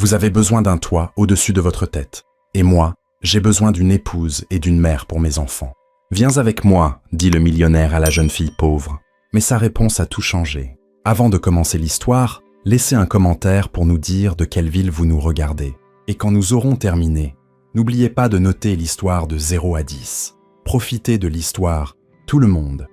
Vous avez besoin d'un toit au-dessus de votre tête. Et moi, j'ai besoin d'une épouse et d'une mère pour mes enfants. Viens avec moi, dit le millionnaire à la jeune fille pauvre. Mais sa réponse a tout changé. Avant de commencer l'histoire, laissez un commentaire pour nous dire de quelle ville vous nous regardez. Et quand nous aurons terminé, n'oubliez pas de noter l'histoire de 0 à 10. Profitez de l'histoire, tout le monde.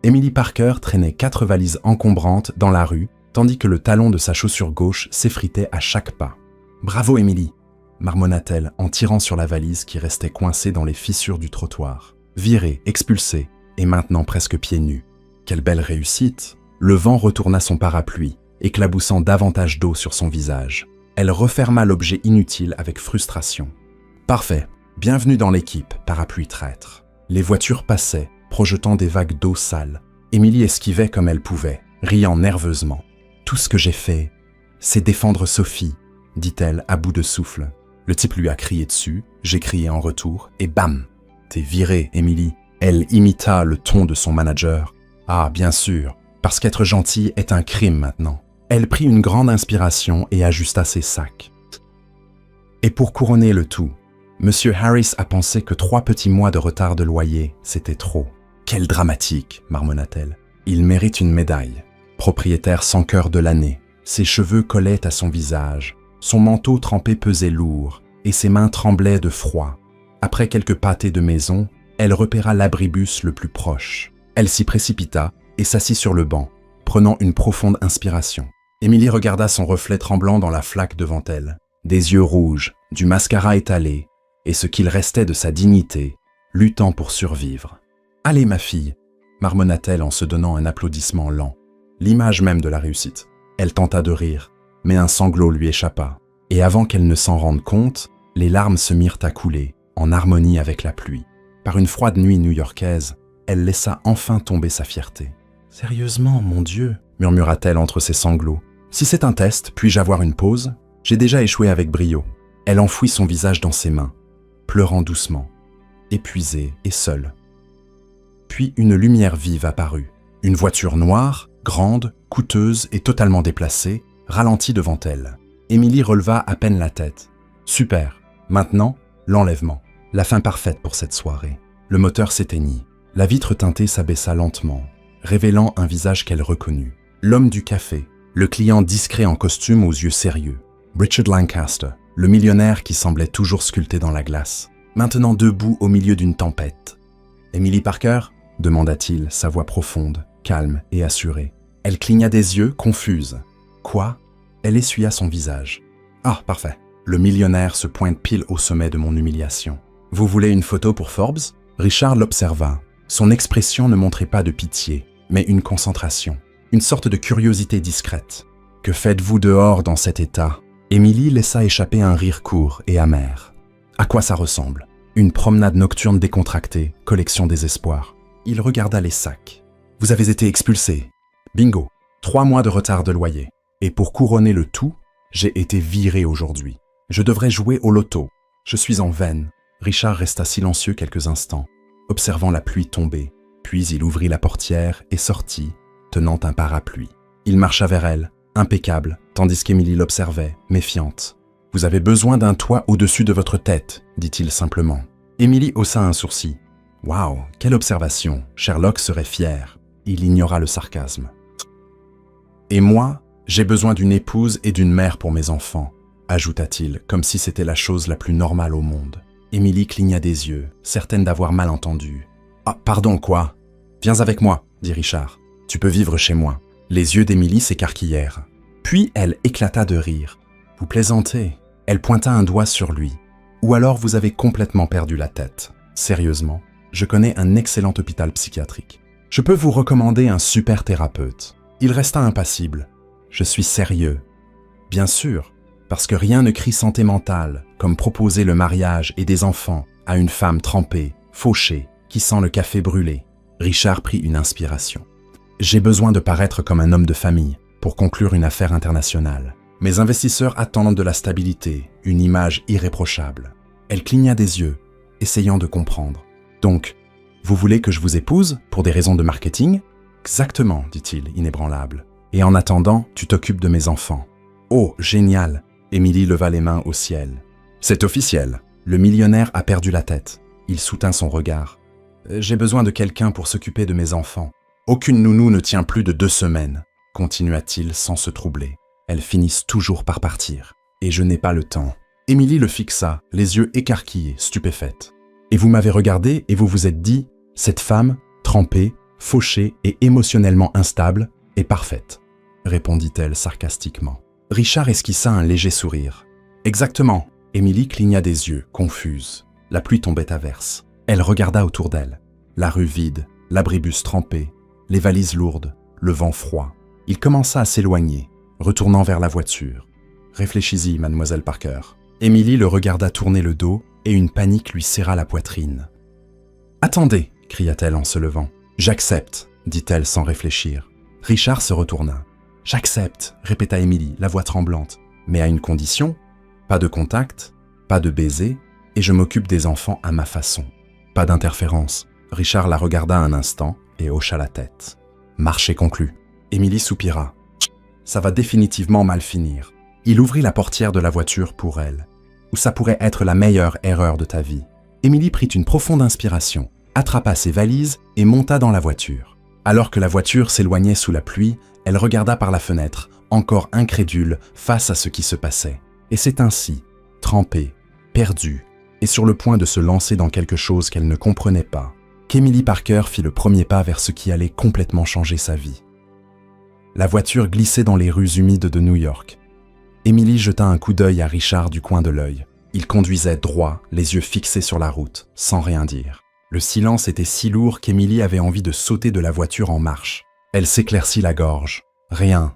Emily Parker traînait 4 valises encombrantes dans la rue, tandis que le talon de sa chaussure gauche s'effritait à chaque pas. « Bravo, Emily !» marmonna-t-elle en tirant sur la valise qui restait coincée dans les fissures du trottoir. Virée, expulsée, et maintenant presque pieds nus. Quelle belle réussite! Le vent retourna son parapluie, éclaboussant davantage d'eau sur son visage. Elle referma l'objet inutile avec frustration. « Parfait, bienvenue dans l'équipe, parapluie traître. » Les voitures passaient, projetant des vagues d'eau sale. Emily esquivait comme elle pouvait, riant nerveusement. « Tout ce que j'ai fait, c'est défendre Sophie, » dit-elle à bout de souffle. Le type lui a crié dessus, j'ai crié en retour, et bam! T'es virée, Emily. Elle imita le ton de son manager. Ah, bien sûr, parce qu'être gentille est un crime maintenant. Elle prit une grande inspiration et ajusta ses sacs. Et pour couronner le tout, Monsieur Harris a pensé que 3 petits mois de retard de loyer, c'était trop. Quel dramatique, marmonna-t-elle. Il mérite une médaille. Propriétaire sans cœur de l'année. Ses cheveux collaient à son visage. Son manteau trempé pesait lourd, et ses mains tremblaient de froid. Après quelques pâtés de maison, elle repéra l'abribus le plus proche. Elle s'y précipita et s'assit sur le banc, prenant une profonde inspiration. Emily regarda son reflet tremblant dans la flaque devant elle. Des yeux rouges, du mascara étalé, et ce qu'il restait de sa dignité, luttant pour survivre. « Allez, ma fille !» marmonna-t-elle en se donnant un applaudissement lent. L'image même de la réussite. Elle tenta de rire, mais un sanglot lui échappa. Et avant qu'elle ne s'en rende compte, les larmes se mirent à couler, en harmonie avec la pluie. Par une froide nuit new-yorkaise, elle laissa enfin tomber sa fierté. « Sérieusement, mon Dieu !» murmura-t-elle entre ses sanglots. « Si c'est un test, puis-je avoir une pause? J'ai déjà échoué avec brio. » Elle enfouit son visage dans ses mains, pleurant doucement, épuisée et seule. Puis une lumière vive apparut. Une voiture noire, grande, coûteuse et totalement déplacée, ralentit devant elle. Emily releva à peine la tête. Super. Maintenant, l'enlèvement. La fin parfaite pour cette soirée. Le moteur s'éteignit. La vitre teintée s'abaissa lentement, révélant un visage qu'elle reconnut. L'homme du café, le client discret en costume aux yeux sérieux. Richard Lancaster, le millionnaire qui semblait toujours sculpté dans la glace, maintenant debout au milieu d'une tempête. « Emily Parker ?» demanda-t-il, sa voix profonde, calme et assurée. Elle cligna des yeux, confuse. « Quoi ?» Elle essuya son visage. « Ah, parfait. Le millionnaire se pointe pile au sommet de mon humiliation. Vous voulez une photo pour Forbes ?» Richard l'observa. Son expression ne montrait pas de pitié, mais une concentration, une sorte de curiosité discrète. « Que faites-vous dehors dans cet état ?» Emily laissa échapper un rire court et amer. « À quoi ça ressemble ? Une promenade nocturne décontractée, collection désespoir. » Il regarda les sacs. « Vous avez été expulsé. Bingo. 3 mois de retard de loyer. Et pour couronner le tout, j'ai été viré aujourd'hui. Je devrais jouer au loto. Je suis en veine. » Richard resta silencieux quelques instants, observant la pluie tomber. Puis il ouvrit la portière et sortit, tenant un parapluie. Il marcha vers elle, impeccable, tandis qu'Emily l'observait, méfiante. « Vous avez besoin d'un toit au-dessus de votre tête, » dit-il simplement. Emily haussa un sourcil. « Waouh, quelle observation! Sherlock serait fier. » Il ignora le sarcasme. « Et moi, j'ai besoin d'une épouse et d'une mère pour mes enfants, » ajouta-t-il, comme si c'était la chose la plus normale au monde. Emily cligna des yeux, certaine d'avoir mal entendu. « Ah, pardon, quoi ? Viens avec moi, » dit Richard. « Tu peux vivre chez moi. » Les yeux d'Emily s'écarquillèrent. Puis elle éclata de rire. « Vous plaisantez ?» Elle pointa un doigt sur lui. « Ou alors vous avez complètement perdu la tête. Sérieusement, je connais un excellent hôpital psychiatrique. Je peux vous recommander un super thérapeute. » Il resta impassible. « Je suis sérieux. » « Bien sûr, parce que rien ne crie santé mentale comme proposer le mariage et des enfants à une femme trempée, fauchée, qui sent le café brûlé. » Richard prit une inspiration. « J'ai besoin de paraître comme un homme de famille pour conclure une affaire internationale. Mes investisseurs attendent de la stabilité, une image irréprochable. » Elle cligna des yeux, essayant de comprendre. « Donc, vous voulez que je vous épouse pour des raisons de marketing ?»« Exactement, dit-il, inébranlable. « Et en attendant, tu t'occupes de mes enfants. » Oh, génial! Émilie leva les mains au ciel. C'est officiel. Le millionnaire a perdu la tête. Il soutint son regard. J'ai besoin de quelqu'un pour s'occuper de mes enfants. Aucune nounou ne tient plus de 2 semaines, continua-t-il sans se troubler. Elles finissent toujours par partir. Et je n'ai pas le temps. Émilie le fixa, les yeux écarquillés, stupéfaite. Et vous m'avez regardé et vous vous êtes dit, cette femme, trempée, fauchée et émotionnellement instable, est parfaite, répondit-elle sarcastiquement. Richard esquissa un léger sourire. Exactement. Émilie cligna des yeux, confuse. La pluie tombait à verse. Elle regarda autour d'elle. La rue vide, l'abribus trempé, les valises lourdes, le vent froid. Il commença à s'éloigner, retournant vers la voiture. Réfléchis-y, mademoiselle Parker. Émilie le regarda tourner le dos et une panique lui serra la poitrine. Attendez, cria-t-elle en se levant. J'accepte, dit-elle sans réfléchir. Richard se retourna. J'accepte, répéta Émilie, la voix tremblante. Mais à une condition, pas de contact, pas de baiser, et je m'occupe des enfants à ma façon. Pas d'interférence. Richard la regarda un instant et hocha la tête. Marché conclu. Émilie soupira. Ça va définitivement mal finir. Il ouvrit la portière de la voiture pour elle. Ou ça pourrait être la meilleure erreur de ta vie. Émilie prit une profonde inspiration, attrapa ses valises et monta dans la voiture. Alors que la voiture s'éloignait sous la pluie, elle regarda par la fenêtre, encore incrédule face à ce qui se passait. Et c'est ainsi, trempée, perdue, et sur le point de se lancer dans quelque chose qu'elle ne comprenait pas, qu'Emily Parker fit le premier pas vers ce qui allait complètement changer sa vie. La voiture glissait dans les rues humides de New York. Émilie jeta un coup d'œil à Richard du coin de l'œil. Il conduisait droit, les yeux fixés sur la route, sans rien dire. Le silence était si lourd qu'Émilie avait envie de sauter de la voiture en marche. Elle s'éclaircit la gorge. Rien.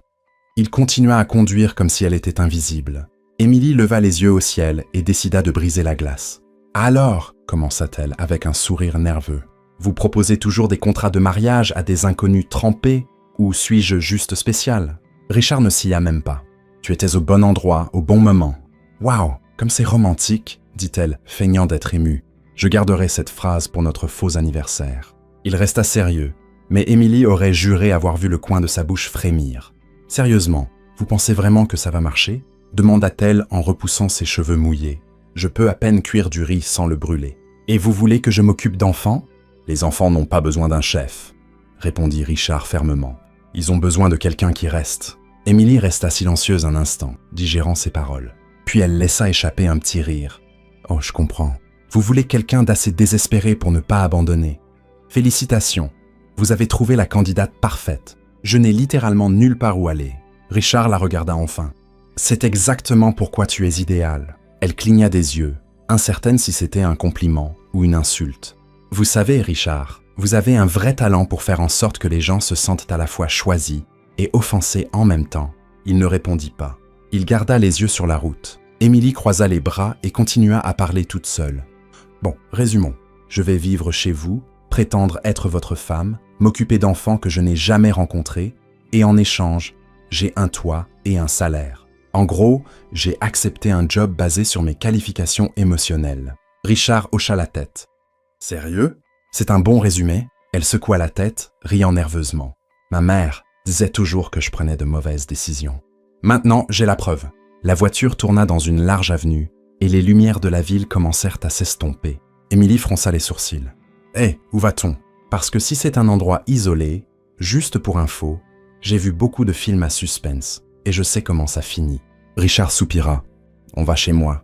Il continua à conduire comme si elle était invisible. Émilie leva les yeux au ciel et décida de briser la glace. « Alors » commença-t-elle avec un sourire nerveux. « Vous proposez toujours des contrats de mariage à des inconnus trempés ou suis-je juste spécial ?» Richard ne s'y a même pas. « Tu étais au bon endroit, au bon moment. »« Waouh, comme c'est romantique !» dit-elle, feignant d'être émue. « Je garderai cette phrase pour notre faux anniversaire. » Il resta sérieux, mais Émilie aurait juré avoir vu le coin de sa bouche frémir. « Sérieusement, vous pensez vraiment que ça va marcher ?» demanda-t-elle en repoussant ses cheveux mouillés. « Je peux à peine cuire du riz sans le brûler. Et vous voulez que je m'occupe d'enfants ? Les enfants n'ont pas besoin d'un chef, répondit Richard fermement. Ils ont besoin de quelqu'un qui reste. Émilie resta silencieuse un instant, digérant ses paroles. Puis elle laissa échapper un petit rire. « Oh, je comprends. Vous voulez quelqu'un d'assez désespéré pour ne pas abandonner. Félicitations, vous avez trouvé la candidate parfaite. Je n'ai littéralement nulle part où aller. » Richard la regarda enfin. « C'est exactement pourquoi tu es idéal. » Elle cligna des yeux, incertaine si c'était un compliment ou une insulte. « Vous savez, Richard, vous avez un vrai talent pour faire en sorte que les gens se sentent à la fois choisis et offensés en même temps. » Il ne répondit pas. Il garda les yeux sur la route. Émilie croisa les bras et continua à parler toute seule. « Bon, résumons. Je vais vivre chez vous, prétendre être votre femme, m'occuper d'enfants que je n'ai jamais rencontrés, et en échange, j'ai un toit et un salaire. En gros, j'ai accepté un job basé sur mes qualifications émotionnelles. » Richard hocha la tête. « Sérieux ? C'est un bon résumé ?» Elle secoua la tête, riant nerveusement. « Ma mère disait toujours que je prenais de mauvaises décisions. Maintenant, j'ai la preuve. » La voiture tourna dans une large avenue, et les lumières de la ville commencèrent à s'estomper. Émilie fronça les sourcils. « Hé, où va-t-on ? Parce que si c'est un endroit isolé, juste pour info, j'ai vu beaucoup de films à suspense, et je sais comment ça finit. » Richard soupira. « On va chez moi. »«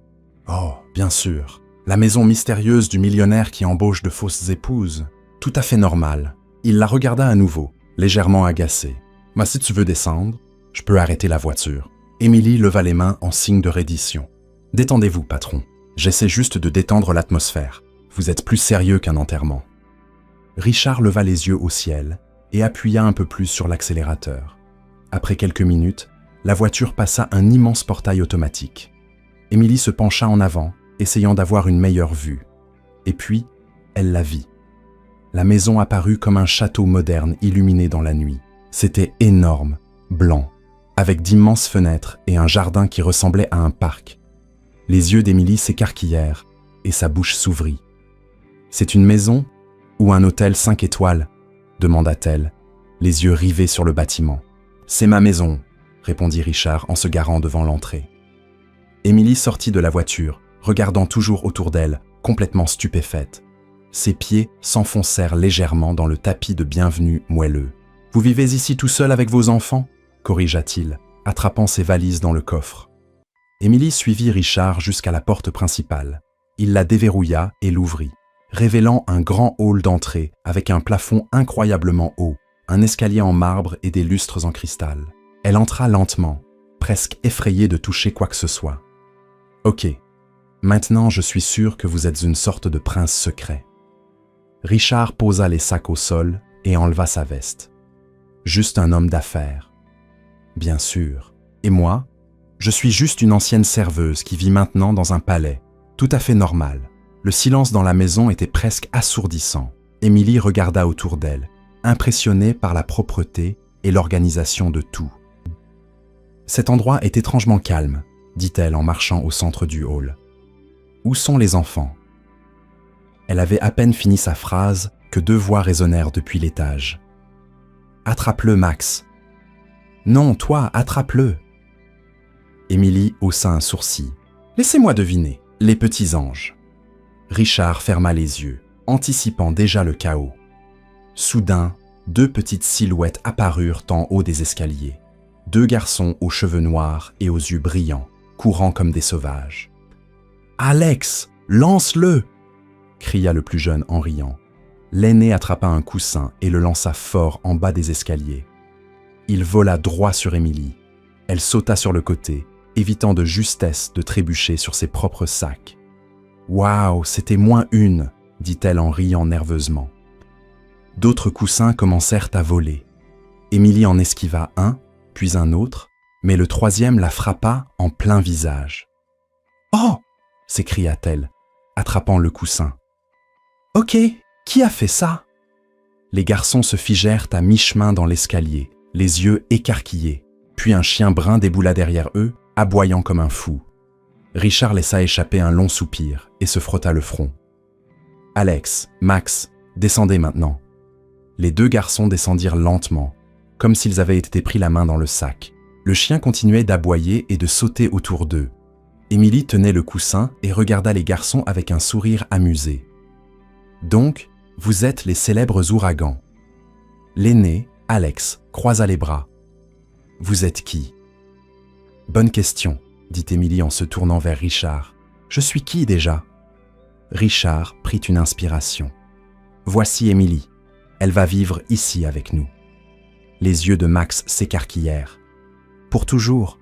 Oh, bien sûr. La maison mystérieuse du millionnaire qui embauche de fausses épouses. Tout à fait normal. » Il la regarda à nouveau, légèrement agacé. « Mais si tu veux descendre, je peux arrêter la voiture. » Émilie leva les mains en signe de reddition. « Détendez-vous, patron. J'essaie juste de détendre l'atmosphère. Vous êtes plus sérieux qu'un enterrement. » Richard leva les yeux au ciel et appuya un peu plus sur l'accélérateur. Après quelques minutes, la voiture passa un immense portail automatique. Émilie se pencha en avant, essayant d'avoir une meilleure vue. Et puis, elle la vit. La maison apparut comme un château moderne illuminé dans la nuit. C'était énorme, blanc, avec d'immenses fenêtres et un jardin qui ressemblait à un parc. Les yeux d'Émilie s'écarquillèrent et sa bouche s'ouvrit. « C'est une maison ou un hôtel 5 étoiles ?» demanda-t-elle, les yeux rivés sur le bâtiment. « C'est ma maison », répondit Richard en se garant devant l'entrée. Émilie sortit de la voiture, regardant toujours autour d'elle, complètement stupéfaite. Ses pieds s'enfoncèrent légèrement dans le tapis de bienvenue moelleux. « Vous vivez ici tout seul avec vos enfants ?» corrigea-t-il, attrapant ses valises dans le coffre. Émilie suivit Richard jusqu'à la porte principale. Il la déverrouilla et l'ouvrit, révélant un grand hall d'entrée avec un plafond incroyablement haut, un escalier en marbre et des lustres en cristal. Elle entra lentement, presque effrayée de toucher quoi que ce soit. « Ok, maintenant je suis sûr que vous êtes une sorte de prince secret. » Richard posa les sacs au sol et enleva sa veste. « Juste un homme d'affaires. » « Bien sûr. Et moi, je suis juste une ancienne serveuse qui vit maintenant dans un palais. Tout à fait normal. » Le silence dans la maison était presque assourdissant. Émilie regarda autour d'elle, impressionnée par la propreté et l'organisation de tout. « Cet endroit est étrangement calme, » dit-elle en marchant au centre du hall. « Où sont les enfants ?» Elle avait à peine fini sa phrase que deux voix résonnèrent depuis l'étage. « Attrape-le, Max !»« Non, toi, attrape-le !» Émilie haussa un sourcil. « Laissez-moi deviner, les petits anges. » Richard ferma les yeux, anticipant déjà le chaos. Soudain, deux petites silhouettes apparurent en haut des escaliers. Deux garçons aux cheveux noirs et aux yeux brillants, courant comme des sauvages. « Alex, lance-le !» cria le plus jeune en riant. L'aîné attrapa un coussin et le lança fort en bas des escaliers. Il vola droit sur Émilie. Elle sauta sur le côté, évitant de justesse de trébucher sur ses propres sacs. « Waouh, c'était moins une !» dit-elle en riant nerveusement. D'autres coussins commencèrent à voler. Émilie en esquiva un, puis un autre, mais le troisième la frappa en plein visage. « Oh !» s'écria-t-elle, attrapant le coussin. « Ok, qui a fait ça ?» Les garçons se figèrent à mi-chemin dans l'escalier, les yeux écarquillés, puis un chien brun déboula derrière eux, aboyant comme un fou. Richard laissa échapper un long soupir et se frotta le front. « Alex, Max, descendez maintenant. » Les deux garçons descendirent lentement, comme s'ils avaient été pris la main dans le sac. Le chien continuait d'aboyer et de sauter autour d'eux. Émilie tenait le coussin et regarda les garçons avec un sourire amusé. « Donc, vous êtes les célèbres ouragans. » L'aîné, Alex, croisa les bras. « Vous êtes qui ?»« Bonne question, » dit Émilie en se tournant vers Richard. « Je suis qui déjà ?» Richard prit une inspiration. « Voici Émilie. Elle va vivre ici avec nous. » Les yeux de Max s'écarquillèrent. « Pour toujours ?»«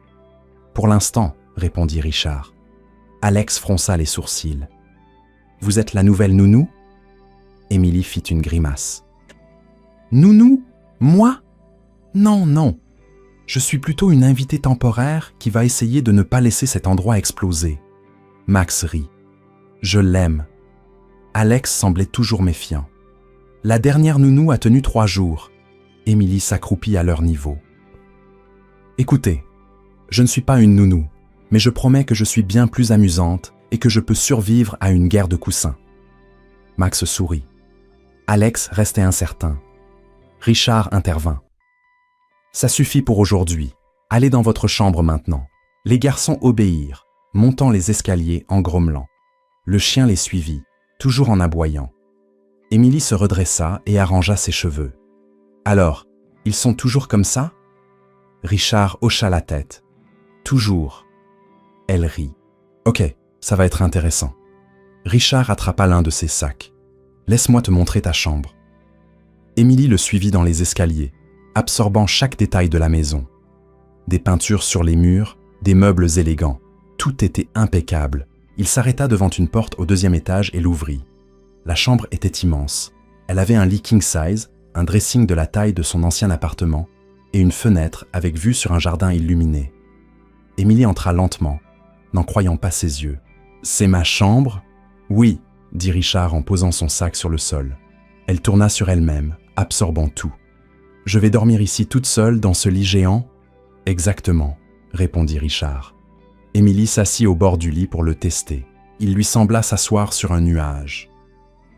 Pour l'instant, » répondit Richard. Alex fronça les sourcils. « Vous êtes la nouvelle nounou ?» Émilie fit une grimace. « Nounou ? Moi ? Non, non. Je suis plutôt une invitée temporaire qui va essayer de ne pas laisser cet endroit exploser. » Max rit. « Je l'aime. » Alex semblait toujours méfiant. « La dernière nounou a tenu 3 jours. » Émilie s'accroupit à leur niveau. « Écoutez, je ne suis pas une nounou, mais je promets que je suis bien plus amusante et que je peux survivre à une guerre de coussins. » Max sourit. Alex restait incertain. Richard intervint. « Ça suffit pour aujourd'hui. Allez dans votre chambre maintenant. » Les garçons obéirent, montant les escaliers en grommelant. Le chien les suivit, toujours en aboyant. Émilie se redressa et arrangea ses cheveux. « Alors, ils sont toujours comme ça ?» Richard hocha la tête. « Toujours. » Elle rit. « Ok, ça va être intéressant. » Richard attrapa l'un de ses sacs. « Laisse-moi te montrer ta chambre. » Émilie le suivit dans les escaliers, absorbant chaque détail de la maison. Des peintures sur les murs, des meubles élégants. Tout était impeccable. Il s'arrêta devant une porte au 2e étage et l'ouvrit. La chambre était immense. Elle avait un lit king size, un dressing de la taille de son ancien appartement et une fenêtre avec vue sur un jardin illuminé. Émilie entra lentement, n'en croyant pas ses yeux. « C'est ma chambre ?»« Oui, » dit Richard en posant son sac sur le sol. Elle tourna sur elle-même, absorbant tout. « Je vais dormir ici toute seule dans ce lit géant ?»« Exactement, » répondit Richard. Émilie s'assit au bord du lit pour le tester. Il lui sembla s'asseoir sur un nuage.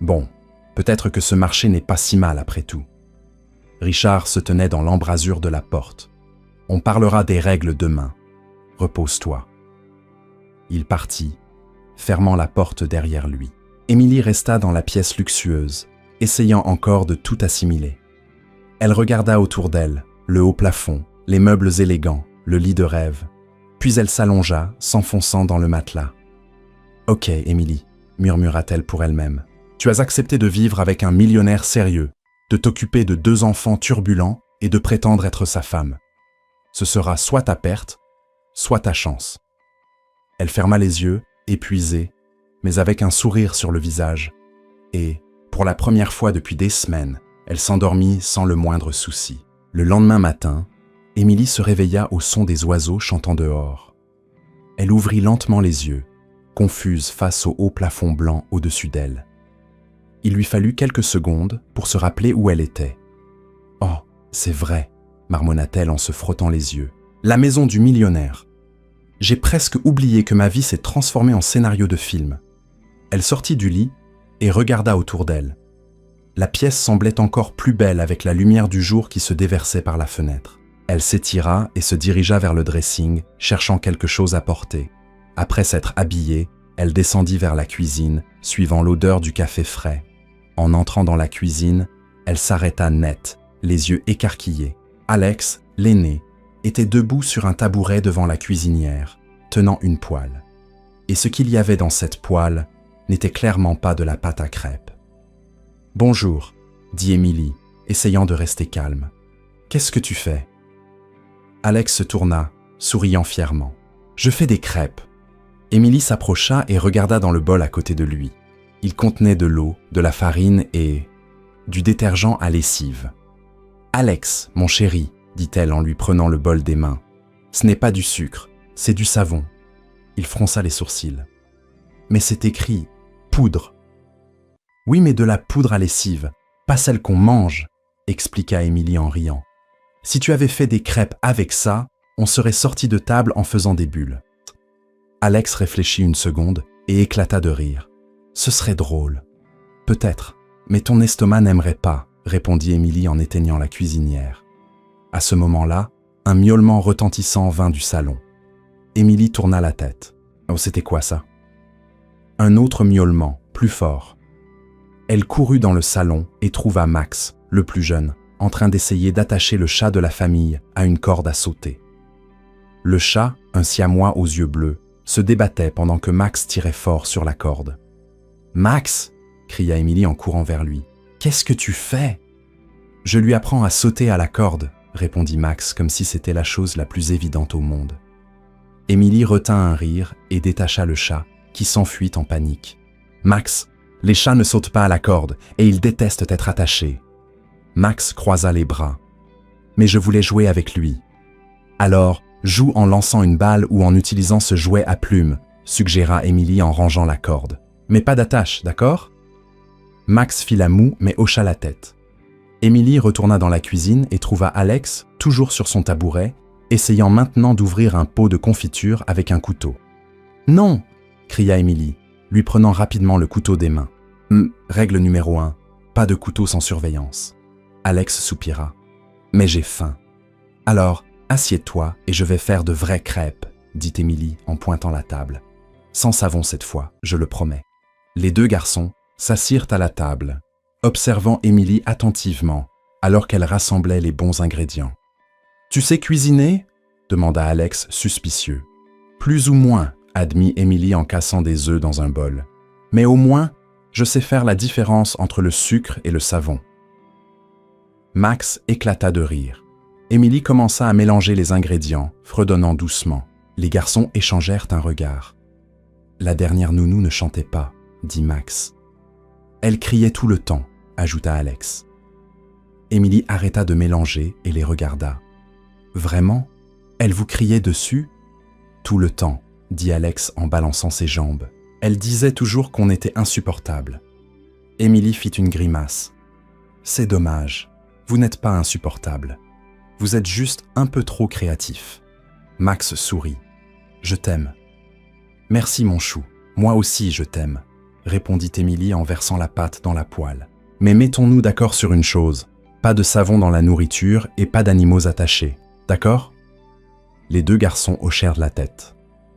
Bon, peut-être que ce marché n'est pas si mal après tout. Richard se tenait dans l'embrasure de la porte. On parlera des règles demain. Repose-toi. Il partit, fermant la porte derrière lui. Émilie resta dans la pièce luxueuse, essayant encore de tout assimiler. Elle regarda autour d'elle, le haut plafond, les meubles élégants, le lit de rêve. Puis elle s'allongea, s'enfonçant dans le matelas. « Ok, Émilie, murmura-t-elle pour elle-même. Tu as accepté de vivre avec un millionnaire sérieux, de t'occuper de 2 enfants turbulents et de prétendre être sa femme. Ce sera soit ta perte, soit ta chance. » Elle ferma les yeux, épuisée, mais avec un sourire sur le visage. Et, pour la première fois depuis des semaines, elle s'endormit sans le moindre souci. Le lendemain matin, Émilie se réveilla au son des oiseaux chantant dehors. Elle ouvrit lentement les yeux, confuse face au haut plafond blanc au-dessus d'elle. Il lui fallut quelques secondes pour se rappeler où elle était. « Oh, c'est vrai !» marmonna-t-elle en se frottant les yeux. « La maison du millionnaire. J'ai presque oublié que ma vie s'est transformée en scénario de film. » Elle sortit du lit et regarda autour d'elle. La pièce semblait encore plus belle avec la lumière du jour qui se déversait par la fenêtre. Elle s'étira et se dirigea vers le dressing, cherchant quelque chose à porter. Après s'être habillée, elle descendit vers la cuisine, suivant l'odeur du café frais. En entrant dans la cuisine, elle s'arrêta net, les yeux écarquillés. Alex, l'aîné, était debout sur un tabouret devant la cuisinière, tenant une poêle. Et ce qu'il y avait dans cette poêle n'était clairement pas de la pâte à crêpes. « Bonjour », dit Émilie, essayant de rester calme. « Qu'est-ce que tu fais ?» Alex se tourna, souriant fièrement. « Je fais des crêpes. » Émilie s'approcha et regarda dans le bol à côté de lui. Il contenait de l'eau, de la farine et du détergent à lessive. « Alex, mon chéri, » dit-elle en lui prenant le bol des mains. « Ce n'est pas du sucre, c'est du savon. » Il fronça les sourcils. « Mais c'est écrit « poudre ». »« Oui, mais de la poudre à lessive, pas celle qu'on mange, » expliqua Émilie en riant. « Si tu avais fait des crêpes avec ça, on serait sorti de table en faisant des bulles. » Alex réfléchit une seconde et éclata de rire. « Ce serait drôle. »« Peut-être, mais ton estomac n'aimerait pas, » répondit Émilie en éteignant la cuisinière. À ce moment-là, un miaulement retentissant vint du salon. Émilie tourna la tête. Oh, c'était quoi ça? Un autre miaulement, plus fort. Elle courut dans le salon et trouva Max, le plus jeune, en train d'essayer d'attacher le chat de la famille à une corde à sauter. Le chat, un siamois aux yeux bleus, se débattait pendant que Max tirait fort sur la corde. « Max !» cria Émilie en courant vers lui. « Qu'est-ce que tu fais ?»« Je lui apprends à sauter à la corde », répondit Max comme si c'était la chose la plus évidente au monde. Émilie retint un rire et détacha le chat, qui s'enfuit en panique. « Max, les chats ne sautent pas à la corde et ils détestent être attachés. » Max croisa les bras. « Mais je voulais jouer avec lui. »« Alors, joue en lançant une balle ou en utilisant ce jouet à plumes, » suggéra Émilie en rangeant la corde. « Mais pas d'attache, d'accord ?» Max fit la moue mais hocha la tête. Émilie retourna dans la cuisine et trouva Alex, toujours sur son tabouret, essayant maintenant d'ouvrir un pot de confiture avec un couteau. « Non !» cria Émilie, lui prenant rapidement le couteau des mains. « Règle numéro 1, pas de couteau sans surveillance. » Alex soupira. « Mais j'ai faim. »« Alors, assieds-toi et je vais faire de vraies crêpes, » dit Émilie en pointant la table. « Sans savon cette fois, je le promets. » Les 2 garçons s'assirent à la table, observant Émilie attentivement alors qu'elle rassemblait les bons ingrédients. « Tu sais cuisiner ?» demanda Alex suspicieux. « Plus ou moins, » admit Émilie en cassant des œufs dans un bol. « Mais au moins, je sais faire la différence entre le sucre et le savon. » Max éclata de rire. Émilie commença à mélanger les ingrédients, fredonnant doucement. Les garçons échangèrent un regard. « La dernière nounou ne chantait pas, » dit Max. « Elle criait tout le temps, » ajouta Alex. Émilie arrêta de mélanger et les regarda. « Vraiment? Elle vous criait dessus ?»« Tout le temps, » dit Alex en balançant ses jambes. « Elle disait toujours qu'on était insupportable. » Émilie fit une grimace. « C'est dommage, vous n'êtes pas insupportable. Vous êtes juste un peu trop créatif. » Max sourit. « Je t'aime. »« Merci mon chou, moi aussi je t'aime. » répondit Émilie en versant la pâte dans la poêle. « Mais mettons-nous d'accord sur une chose. Pas de savon dans la nourriture et pas d'animaux attachés. D'accord ? Les deux garçons hochèrent la tête.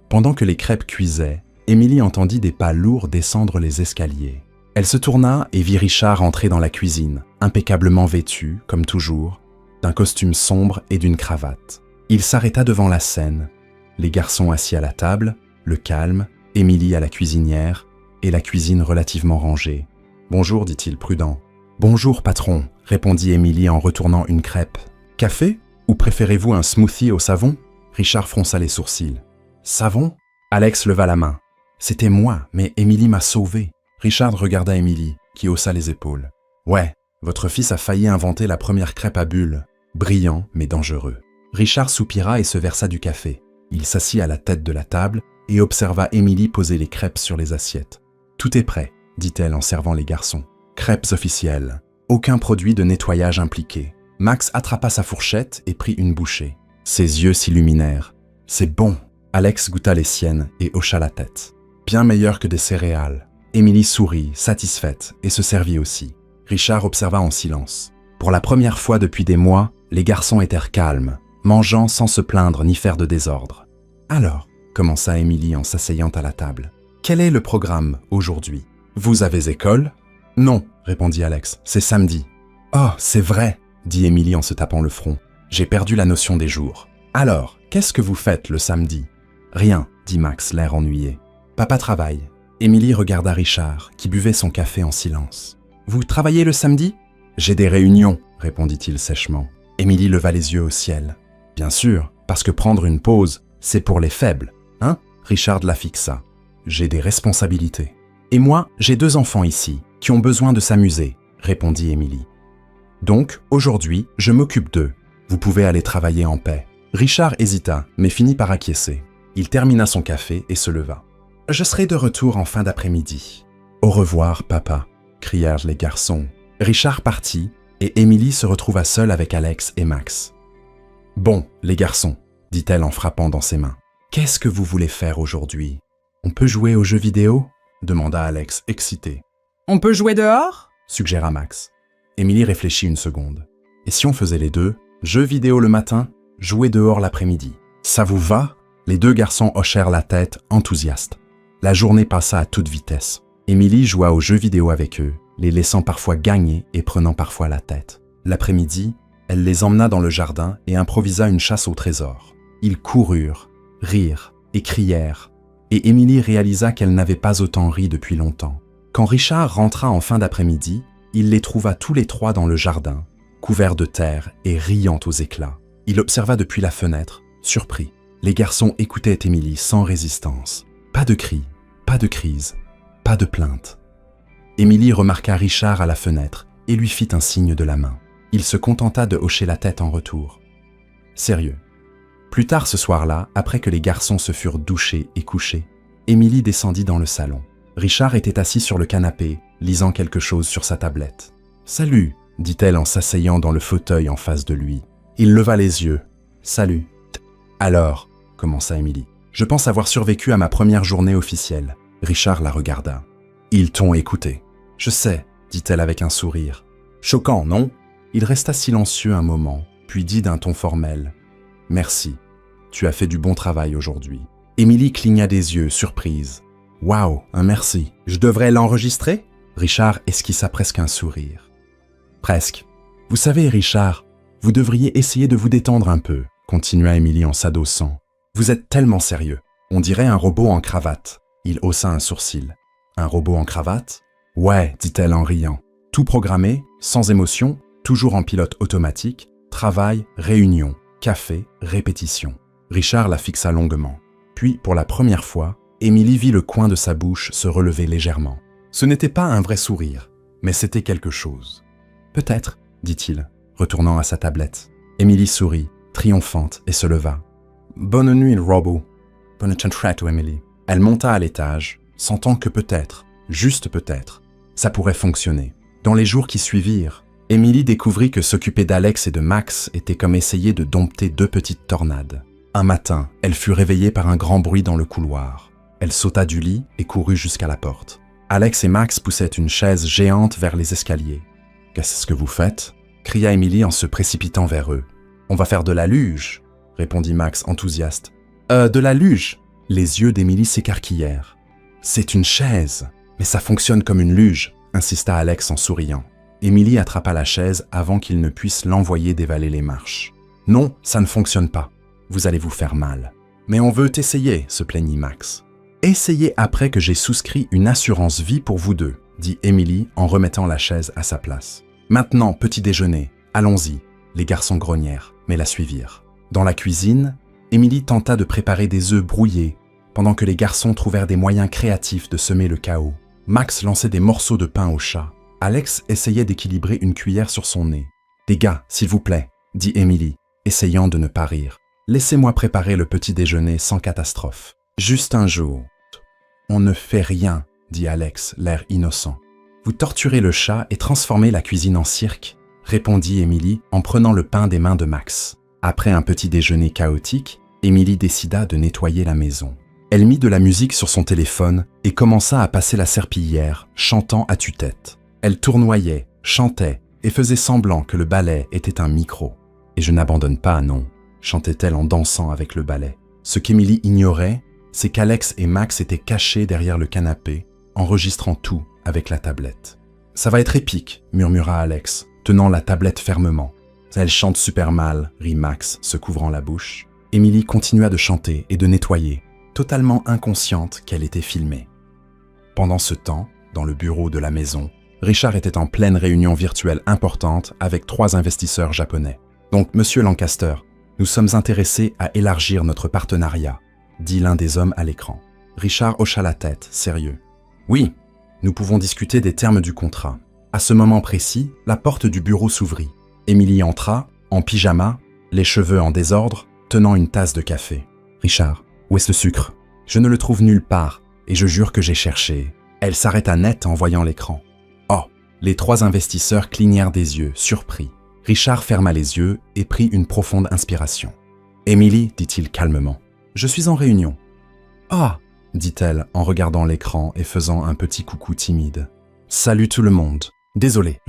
Pendant que les crêpes cuisaient, Émilie entendit des pas lourds descendre les escaliers. Elle se tourna et vit Richard entrer dans la cuisine, impeccablement vêtu, comme toujours, d'un costume sombre et d'une cravate. Il s'arrêta devant la scène, les garçons assis à la table, le calme, Émilie à la cuisinière, et la cuisine relativement rangée. « Bonjour, dit-il prudent. »« Bonjour, patron, » répondit Émilie en retournant une crêpe. « Café? Ou préférez-vous un smoothie au savon ?» Richard fronça les sourcils. « Savon ?» Alex leva la main. « C'était moi, mais Émilie m'a sauvé. » Richard regarda Émilie, qui haussa les épaules. « Ouais, votre fils a failli inventer la première crêpe à bulles. Brillant, mais dangereux. » Richard soupira et se versa du café. Il s'assit à la tête de la table et observa Émilie poser les crêpes sur les assiettes. « Tout est prêt, » dit-elle en servant les garçons. « Crêpes officielles. Aucun produit de nettoyage impliqué. » Max attrapa sa fourchette et prit une bouchée. Ses yeux s'illuminèrent. « C'est bon !» Alex goûta les siennes et hocha la tête. « Bien meilleur que des céréales. » Émilie sourit, satisfaite, et se servit aussi. Richard observa en silence. Pour la première fois depuis des mois, les garçons étaient calmes, mangeant sans se plaindre ni faire de désordre. « Alors » commença Émilie en s'asseyant à la table. « Quel est le programme aujourd'hui? Vous avez école ?»« Non, » répondit Alex, « c'est samedi. »« Oh, c'est vrai !» dit Émilie en se tapant le front. « J'ai perdu la notion des jours. Alors, qu'est-ce que vous faites le samedi ?»« Rien, » dit Max, l'air ennuyé. « Papa travaille. » Émilie regarda Richard, qui buvait son café en silence. « Vous travaillez le samedi ?»« J'ai des réunions, » répondit-il sèchement. Émilie leva les yeux au ciel. « Bien sûr, parce que prendre une pause, c'est pour les faibles, hein ?» Richard la fixa. « J'ai des responsabilités. »« Et moi, j'ai 2 enfants ici, qui ont besoin de s'amuser, » répondit Émilie. « Donc, aujourd'hui, je m'occupe d'eux. Vous pouvez aller travailler en paix. » Richard hésita, mais finit par acquiescer. Il termina son café et se leva. « Je serai de retour en fin d'après-midi. »« Au revoir, papa » crièrent les garçons. Richard partit, et Émilie se retrouva seule avec Alex et Max. « Bon, les garçons, » dit-elle en frappant dans ses mains. « Qu'est-ce que vous voulez faire aujourd'hui? On peut jouer aux jeux vidéo ?» demanda Alex, excité. « On peut jouer dehors ?» suggéra Max. Émilie réfléchit une seconde. « Et si on faisait les deux? Jeux vidéo le matin, jouer dehors l'après-midi. Ça vous va ?» Les 2 garçons hochèrent la tête, enthousiastes. La journée passa à toute vitesse. Émilie joua aux jeux vidéo avec eux, les laissant parfois gagner et prenant parfois la tête. L'après-midi, elle les emmena dans le jardin et improvisa une chasse au trésor. Ils coururent, rirent et crièrent, et Émilie réalisa qu'elle n'avait pas autant ri depuis longtemps. Quand Richard rentra en fin d'après-midi, il les trouva tous les 3 dans le jardin, couverts de terre et riant aux éclats. Il observa depuis la fenêtre, surpris. Les garçons écoutaient Émilie sans résistance. Pas de cris, pas de crise, pas de plainte. Émilie remarqua Richard à la fenêtre et lui fit un signe de la main. Il se contenta de hocher la tête en retour. Sérieux. Plus tard ce soir-là, après que les garçons se furent douchés et couchés, Émilie descendit dans le salon. Richard était assis sur le canapé, lisant quelque chose sur sa tablette. « Salut !» dit-elle en s'asseyant dans le fauteuil en face de lui. Il leva les yeux. « Salut !»« Alors ?» commença Émilie. « Je pense avoir survécu à ma première journée officielle. » Richard la regarda. « Ils t'ont écouté. »« Je sais, » dit-elle avec un sourire. « Choquant, non ?» Il resta silencieux un moment, puis dit d'un ton formel. « Merci. Tu as fait du bon travail aujourd'hui. » Émilie cligna des yeux, surprise. « Waouh, un merci. Je devrais l'enregistrer ?» Richard esquissa presque un sourire. « Presque. Vous savez, Richard, vous devriez essayer de vous détendre un peu, » continua Émilie en s'adossant. « Vous êtes tellement sérieux. On dirait un robot en cravate. » Il haussa un sourcil. « Un robot en cravate ?»« Ouais, dit-elle en riant. Tout programmé, sans émotion, toujours en pilote automatique, travail, réunion, café, répétition. » Richard la fixa longuement. Puis, pour la première fois, Émilie vit le coin de sa bouche se relever légèrement. Ce n'était pas un vrai sourire, mais c'était quelque chose. « Peut-être, » dit-il, retournant à sa tablette. Émilie sourit, triomphante, et se leva. « Bonne nuit, le robot. »« Bonne chance, Émilie. » Elle monta à l'étage, sentant que peut-être, juste peut-être, ça pourrait fonctionner. Dans les jours qui suivirent, Émilie découvrit que s'occuper d'Alex et de Max était comme essayer de dompter 2 petites tornades. Un matin, elle fut réveillée par un grand bruit dans le couloir. Elle sauta du lit et courut jusqu'à la porte. Alex et Max poussaient une chaise géante vers les escaliers. « Qu'est-ce que vous faites ?» cria Émilie en se précipitant vers eux. « On va faire de la luge !» répondit Max enthousiaste. De la luge !» Les yeux d'Émilie s'écarquillèrent. « C'est une chaise, mais ça fonctionne comme une luge !» insista Alex en souriant. Émilie attrapa la chaise avant qu'il ne puisse l'envoyer dévaler les marches. « Non, ça ne fonctionne pas. Vous allez vous faire mal. »« Mais on veut essayer, » se plaignit Max. « Essayez après que j'ai souscrit une assurance vie pour vous deux, » dit Émilie en remettant la chaise à sa place. « Maintenant, petit déjeuner. Allons-y. » Les garçons grognèrent, mais la suivirent. Dans la cuisine, Émilie tenta de préparer des œufs brouillés, pendant que les garçons trouvèrent des moyens créatifs de semer le chaos. Max lançait des morceaux de pain au chat. Alex essayait d'équilibrer une cuillère sur son nez. « Les gars, s'il vous plaît, » dit Émilie, essayant de ne pas rire. « Laissez-moi préparer le petit déjeuner sans catastrophe. Juste un jour. »« On ne fait rien, » dit Alex, l'air innocent. « Vous torturez le chat et transformez la cuisine en cirque, » répondit Émilie en prenant le pain des mains de Max. Après un petit déjeuner chaotique, Émilie décida de nettoyer la maison. Elle mit de la musique sur son téléphone et commença à passer la serpillière, chantant à tue-tête. Elle tournoyait, chantait et faisait semblant que le balai était un micro. « Et je n'abandonne pas, non », chantait-elle en dansant avec le balai. Ce qu'Émilie ignorait, c'est qu'Alex et Max étaient cachés derrière le canapé, enregistrant tout avec la tablette. « Ça va être épique », murmura Alex, tenant la tablette fermement. « Elle chante super mal », rit Max, se couvrant la bouche. Émilie continua de chanter et de nettoyer, totalement inconsciente qu'elle était filmée. Pendant ce temps, dans le bureau de la maison, Richard était en pleine réunion virtuelle importante avec 3 investisseurs japonais. « Donc, monsieur Lancaster, nous sommes intéressés à élargir notre partenariat », dit l'un des hommes à l'écran. Richard hocha la tête, sérieux. « Oui, nous pouvons discuter des termes du contrat. » À ce moment précis, la porte du bureau s'ouvrit. Émilie entra, en pyjama, les cheveux en désordre, tenant une tasse de café. « Richard, où est-ce le sucre ? Je ne le trouve nulle part, et je jure que j'ai cherché. » Elle s'arrêta net en voyant l'écran. « Oh !» Les 3 investisseurs clignèrent des yeux, surpris. Richard ferma les yeux et prit une profonde inspiration. « Émilie, dit-il calmement, je suis en réunion. »« Ah !» dit-elle en regardant l'écran et faisant un petit coucou timide. « Salut tout le monde. Désolé,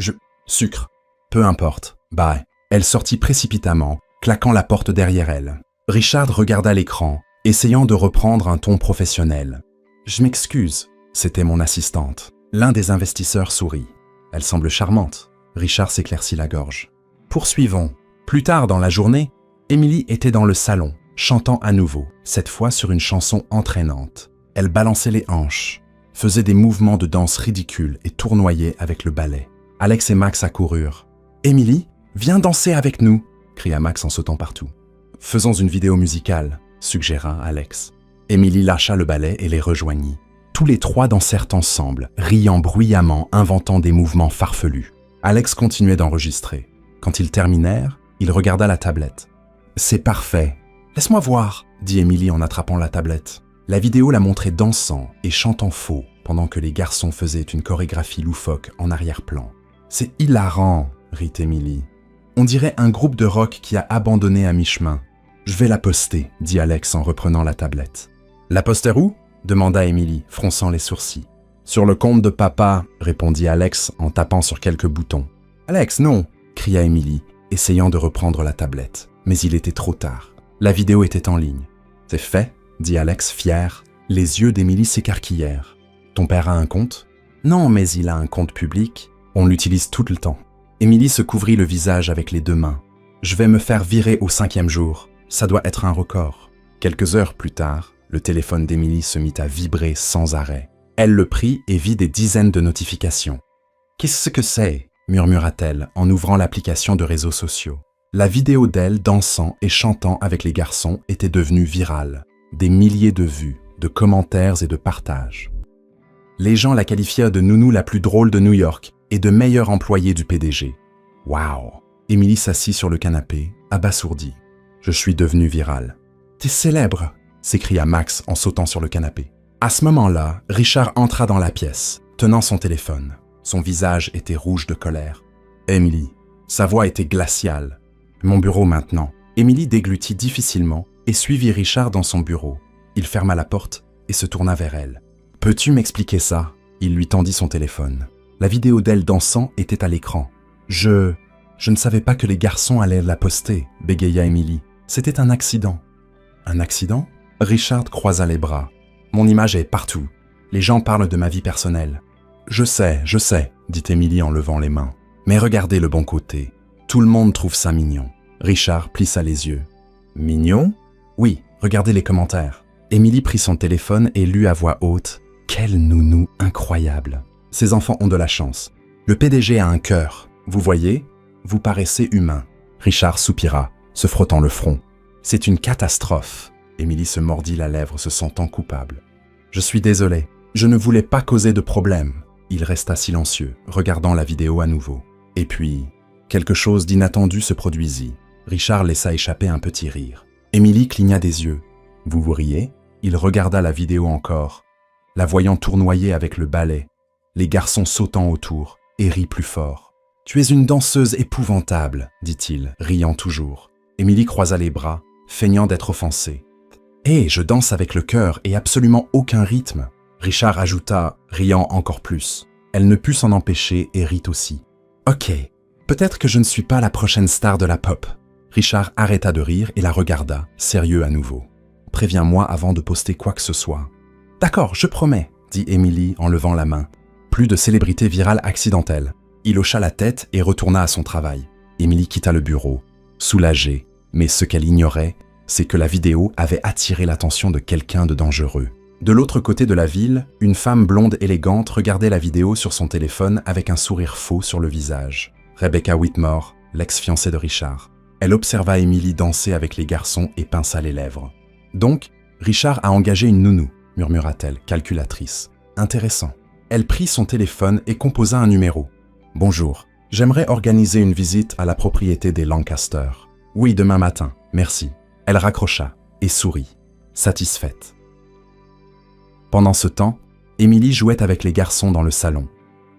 Sucre. Peu importe. Bye. » Elle sortit précipitamment, claquant la porte derrière elle. Richard regarda l'écran, essayant de reprendre un ton professionnel. « Je m'excuse. » C'était mon assistante. L'un des investisseurs sourit. « Elle semble charmante. » Richard s'éclaircit la gorge. Poursuivons. Plus tard dans la journée, Émilie était dans le salon, chantant à nouveau, cette fois sur une chanson entraînante. Elle balançait les hanches, faisait des mouvements de danse ridicules et tournoyait avec le balai. Alex et Max accoururent. « Émilie, viens danser avec nous !» cria Max en sautant partout. « Faisons une vidéo musicale !» suggéra Alex. Émilie lâcha le balai et les rejoignit. Tous les 3 dansèrent ensemble, riant bruyamment, inventant des mouvements farfelus. Alex continuait d'enregistrer. Quand ils terminèrent, il regarda la tablette. « C'est parfait. Laisse-moi voir !» dit Émilie en attrapant la tablette. La vidéo la montrait dansant et chantant faux, pendant que les garçons faisaient une chorégraphie loufoque en arrière-plan. « C'est hilarant !» rit Émilie. « On dirait un groupe de rock qui a abandonné à mi-chemin. »« Je vais la poster !» dit Alex en reprenant la tablette. « La poster où ?» demanda Émilie, fronçant les sourcils. « Sur le compte de papa !» répondit Alex en tapant sur quelques boutons. « Alex, non !» cria Émilie, essayant de reprendre la tablette. Mais il était trop tard. La vidéo était en ligne. « C'est fait !» dit Alex, fier. Les yeux d'Émilie s'écarquillèrent. « Ton père a un compte ?»« Non, mais il a un compte public. On l'utilise tout le temps. » Émilie se couvrit le visage avec les 2 mains. « Je vais me faire virer au 5e jour. Ça doit être un record. » Quelques heures plus tard, le téléphone d'Émilie se mit à vibrer sans arrêt. Elle le prit et vit des dizaines de notifications. « Qu'est-ce que c'est ?» murmura-t-elle en ouvrant l'application de réseaux sociaux. La vidéo d'elle dansant et chantant avec les garçons était devenue virale. Des milliers de vues, de commentaires et de partages. Les gens la qualifièrent de nounou la plus drôle de New York et de meilleure employée du PDG. Waouh! Émilie s'assit sur le canapé, abasourdie. « Je suis devenue virale. »« T'es célèbre !» s'écria Max en sautant sur le canapé. À ce moment-là, Richard entra dans la pièce, tenant son téléphone. Son visage était rouge de colère. « Émilie !» Sa voix était glaciale. « Mon bureau maintenant. » Émilie déglutit difficilement et suivit Richard dans son bureau. Il ferma la porte et se tourna vers elle. « Peux-tu m'expliquer ça ?» Il lui tendit son téléphone. La vidéo d'elle dansant était à l'écran. Je ne savais pas que les garçons allaient la poster, bégaya Émilie. C'était un accident. Un accident? Richard croisa les bras. Mon image est partout. Les gens parlent de ma vie personnelle. Je sais, dit Émilie en levant les mains. Mais regardez le bon côté. Tout le monde trouve ça mignon. Richard plissa les yeux. Mignon? Oui, regardez les commentaires. Émilie prit son téléphone et lut à voix haute. Quel nounou incroyable. Ces enfants ont de la chance. Le PDG a un cœur. Vous voyez? Vous paraissez humain. Richard soupira, se frottant le front. C'est une catastrophe. Émilie se mordit la lèvre, se sentant coupable. Je suis désolé. Je ne voulais pas causer de problème. Il resta silencieux, regardant la vidéo à nouveau. Et puis, quelque chose d'inattendu se produisit. Richard laissa échapper un petit rire. Émilie cligna des yeux. Vous vous riez? Il regarda la vidéo encore, la voyant tournoyer avec le balai, les garçons sautant autour, et rit plus fort. « Tu es une danseuse épouvantable, dit-il, riant toujours. Émilie croisa les bras, feignant d'être offensée. « Hé, je danse avec le cœur et absolument aucun rythme. » Richard ajouta, riant encore plus. Elle ne put s'en empêcher et rit aussi. « Ok, peut-être que je ne suis pas la prochaine star de la pop. » Richard arrêta de rire et la regarda, sérieux à nouveau. « Préviens-moi avant de poster quoi que ce soit. »« D'accord, je promets, » dit Émilie en levant la main. Plus de célébrité virale accidentelle. Il hocha la tête et retourna à son travail. Émilie quitta le bureau, soulagée, mais ce qu'elle ignorait, c'est que la vidéo avait attiré l'attention de quelqu'un de dangereux. De l'autre côté de la ville, une femme blonde élégante regardait la vidéo sur son téléphone avec un sourire faux sur le visage. Rebecca Whitmore, l'ex-fiancée de Richard. Elle observa Émilie danser avec les garçons et pinça les lèvres. « Donc, Richard a engagé une nounou », murmura-t-elle, calculatrice. « Intéressant. » Elle prit son téléphone et composa un numéro. « Bonjour, j'aimerais organiser une visite à la propriété des Lancaster. »« Oui, demain matin, merci. » Elle raccrocha et sourit, satisfaite. Pendant ce temps, Émilie jouait avec les garçons dans le salon,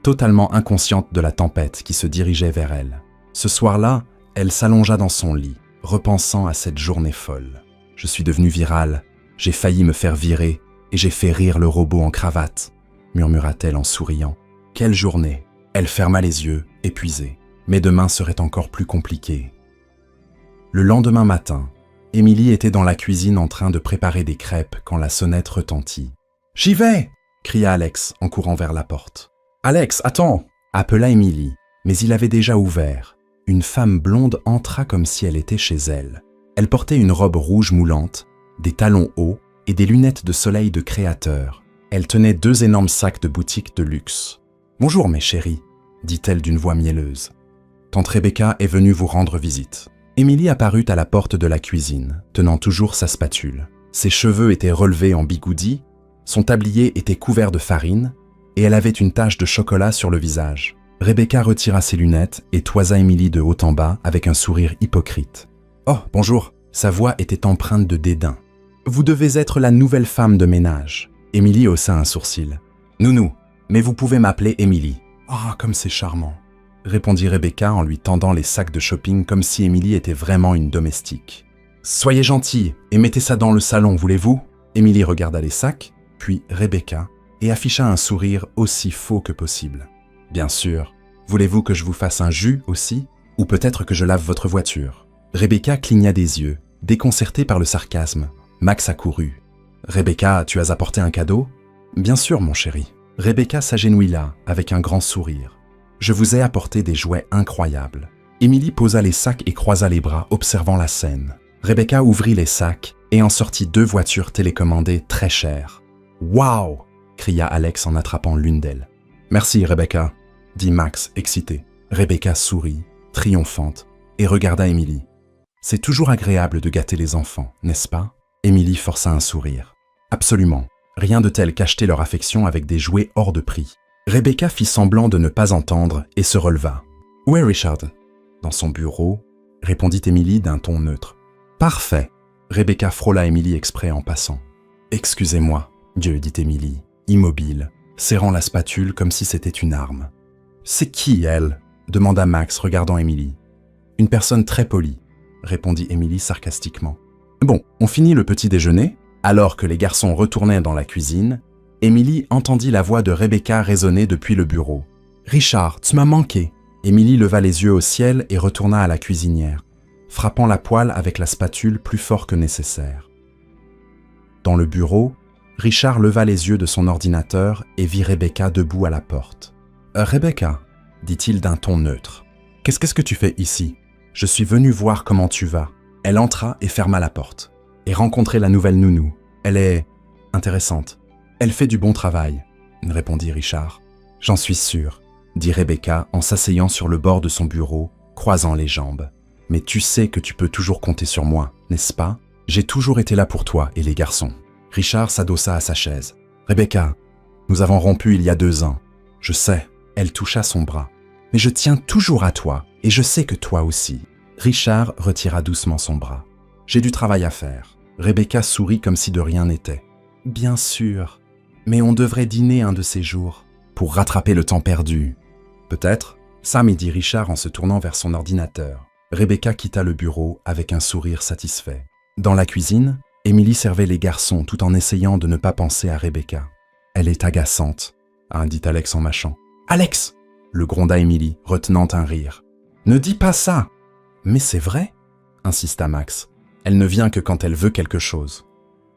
totalement inconsciente de la tempête qui se dirigeait vers elle. Ce soir-là, elle s'allongea dans son lit, repensant à cette journée folle. « Je suis devenue virale, j'ai failli me faire virer et j'ai fait rire le robot en cravate », murmura-t-elle en souriant. « Quelle journée !» Elle ferma les yeux, épuisée. Mais demain serait encore plus compliqué. Le lendemain matin, Émilie était dans la cuisine en train de préparer des crêpes quand la sonnette retentit. « J'y vais !» cria Alex en courant vers la porte. « Alex, attends !» appela Émilie, mais il avait déjà ouvert. Une femme blonde entra comme si elle était chez elle. Elle portait une robe rouge moulante, des talons hauts et des lunettes de soleil de créateur. Elle tenait 2 énormes sacs de boutique de luxe. « Bonjour mes chéris », dit-elle d'une voix mielleuse. « Tante Rebecca est venue vous rendre visite. » Émilie apparut à la porte de la cuisine, tenant toujours sa spatule. Ses cheveux étaient relevés en bigoudi, son tablier était couvert de farine, et elle avait une tache de chocolat sur le visage. Rebecca retira ses lunettes et toisa Émilie de haut en bas avec un sourire hypocrite. « Oh, bonjour !» Sa voix était empreinte de dédain. « Vous devez être la nouvelle femme de ménage. » Émilie haussa un sourcil. « Nounou, mais vous pouvez m'appeler Émilie. »« Ah, comme c'est charmant !» répondit Rebecca en lui tendant les sacs de shopping comme si Émilie était vraiment une domestique. « Soyez gentille et mettez ça dans le salon, voulez-vous » Émilie regarda les sacs, puis Rebecca, et afficha un sourire aussi faux que possible. « Bien sûr. Voulez-vous que je vous fasse un jus aussi? Ou peut-être que je lave votre voiture ?» Rebecca cligna des yeux, déconcertée par le sarcasme. Max accourut. « Rebecca, tu as apporté un cadeau ?»« Bien sûr, mon chéri. » Rebecca s'agenouilla avec un grand sourire. « Je vous ai apporté des jouets incroyables. » Émilie posa les sacs et croisa les bras, observant la scène. Rebecca ouvrit les sacs et en sortit 2 voitures télécommandées très chères. « Waouh !» cria Alex en attrapant l'une d'elles. « Merci, Rebecca !» dit Max, excité. Rebecca sourit, triomphante, et regarda Émilie. « C'est toujours agréable de gâter les enfants, n'est-ce pas ?» Émilie força un sourire. « Absolument. Rien de tel qu'acheter leur affection avec des jouets hors de prix. » Rebecca fit semblant de ne pas entendre et se releva. « Où est Richard ?»« Dans son bureau, » répondit Émilie d'un ton neutre. « Parfait. » Rebecca frôla Émilie exprès en passant. « Excusez-moi, Dieu, dit Émilie, immobile, serrant la spatule comme si c'était une arme. « C'est qui, elle ?» demanda Max, regardant Émilie. « Une personne très polie, » répondit Émilie sarcastiquement. « Bon, on finit le petit déjeuner ?» Alors que les garçons retournaient dans la cuisine, Émilie entendit la voix de Rebecca résonner depuis le bureau. « Richard, tu m'as manqué !» Émilie leva les yeux au ciel et retourna à la cuisinière. « frappant la poêle avec la spatule plus fort que nécessaire. Dans le bureau, Richard leva les yeux de son ordinateur et vit Rebecca debout à la porte. « Rebecca » dit-il d'un ton neutre. « Qu'est-ce que tu fais ici ? Je suis venu voir comment tu vas. » Elle entra et ferma la porte. « Et rencontrer la nouvelle nounou. Elle est intéressante. Elle fait du bon travail, » répondit Richard. « J'en suis sûr, » dit Rebecca en s'asseyant sur le bord de son bureau, croisant les jambes. « Mais tu sais que tu peux toujours compter sur moi, n'est-ce pas ? J'ai toujours été là pour toi et les garçons. » Richard s'adossa à sa chaise. « Rebecca, nous avons rompu il y a 2 ans. Je sais. » Elle toucha son bras. « Mais je tiens toujours à toi et je sais que toi aussi. » Richard retira doucement son bras. « J'ai du travail à faire. » Rebecca sourit comme si de rien n'était. « Bien sûr. Mais on devrait dîner un de ces jours. Pour rattraper le temps perdu. »« Peut-être. » Sam, dit Richard en se tournant vers son ordinateur. Rebecca quitta le bureau avec un sourire satisfait. Dans la cuisine, Émilie servait les garçons tout en essayant de ne pas penser à Rebecca. « Elle est agaçante, » dit Alex en mâchant. « Alex !» le gronda Émilie, retenant un rire. « Ne dis pas ça !»« Mais c'est vrai !» insista Max. « Elle ne vient que quand elle veut quelque chose. »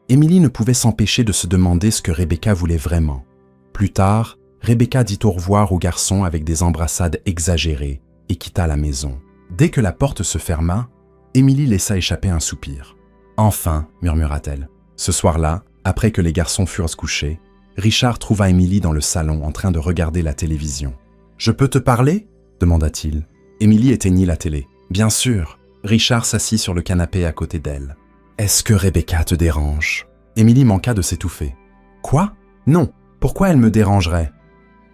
Émilie ne pouvait s'empêcher de se demander ce que Rebecca voulait vraiment. Plus tard, Rebecca dit au revoir aux garçons avec des embrassades exagérées et quitta la maison. Dès que la porte se ferma, Émilie laissa échapper un soupir. « Enfin !» murmura-t-elle. Ce soir-là, après que les garçons furent couchés, Richard trouva Émilie dans le salon en train de regarder la télévision. « Je peux te parler ?» demanda-t-il. Émilie éteignit la télé. « Bien sûr !» Richard s'assit sur le canapé à côté d'elle. « Est-ce que Rebecca te dérange ?» Émilie manqua de s'étouffer. « Quoi ? Non, pourquoi elle me dérangerait ?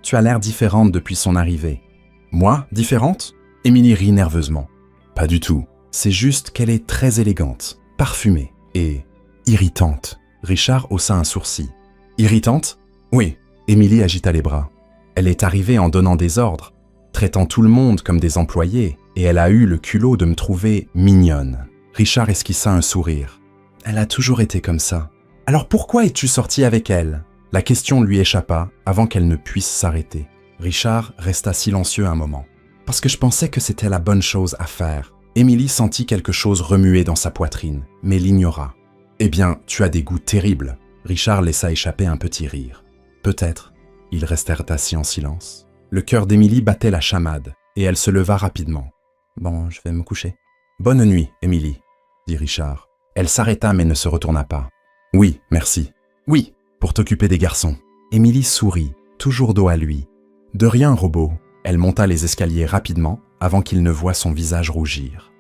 Tu as l'air différente depuis son arrivée. »« Moi, différente ?» Émilie rit nerveusement. « Pas du tout. C'est juste qu'elle est très élégante, parfumée et irritante. » Richard haussa un sourcil. « Irritante ? Oui. » Émilie agita les bras. « Elle est arrivée en donnant des ordres, traitant tout le monde comme des employés, et elle a eu le culot de me trouver mignonne. » Richard esquissa un sourire. « Elle a toujours été comme ça. Alors pourquoi es-tu sorti avec elle ?» La question lui échappa avant qu'elle ne puisse s'arrêter. Richard resta silencieux un moment. « Parce que je pensais que c'était la bonne chose à faire. » Émilie sentit quelque chose remuer dans sa poitrine, mais l'ignora. « Eh bien, tu as des goûts terribles. » Richard laissa échapper un petit rire. « Peut-être. » Ils restèrent assis en silence. Le cœur d'Émilie battait la chamade, et elle se leva rapidement. « Bon, je vais me coucher. »« Bonne nuit, Émilie, » dit Richard. Elle s'arrêta mais ne se retourna pas. « Oui, merci. »« Oui, pour t'occuper des garçons. » Émilie sourit, toujours dos à lui. « De rien, robot. » Elle monta les escaliers rapidement avant qu'il ne voie son visage rougir.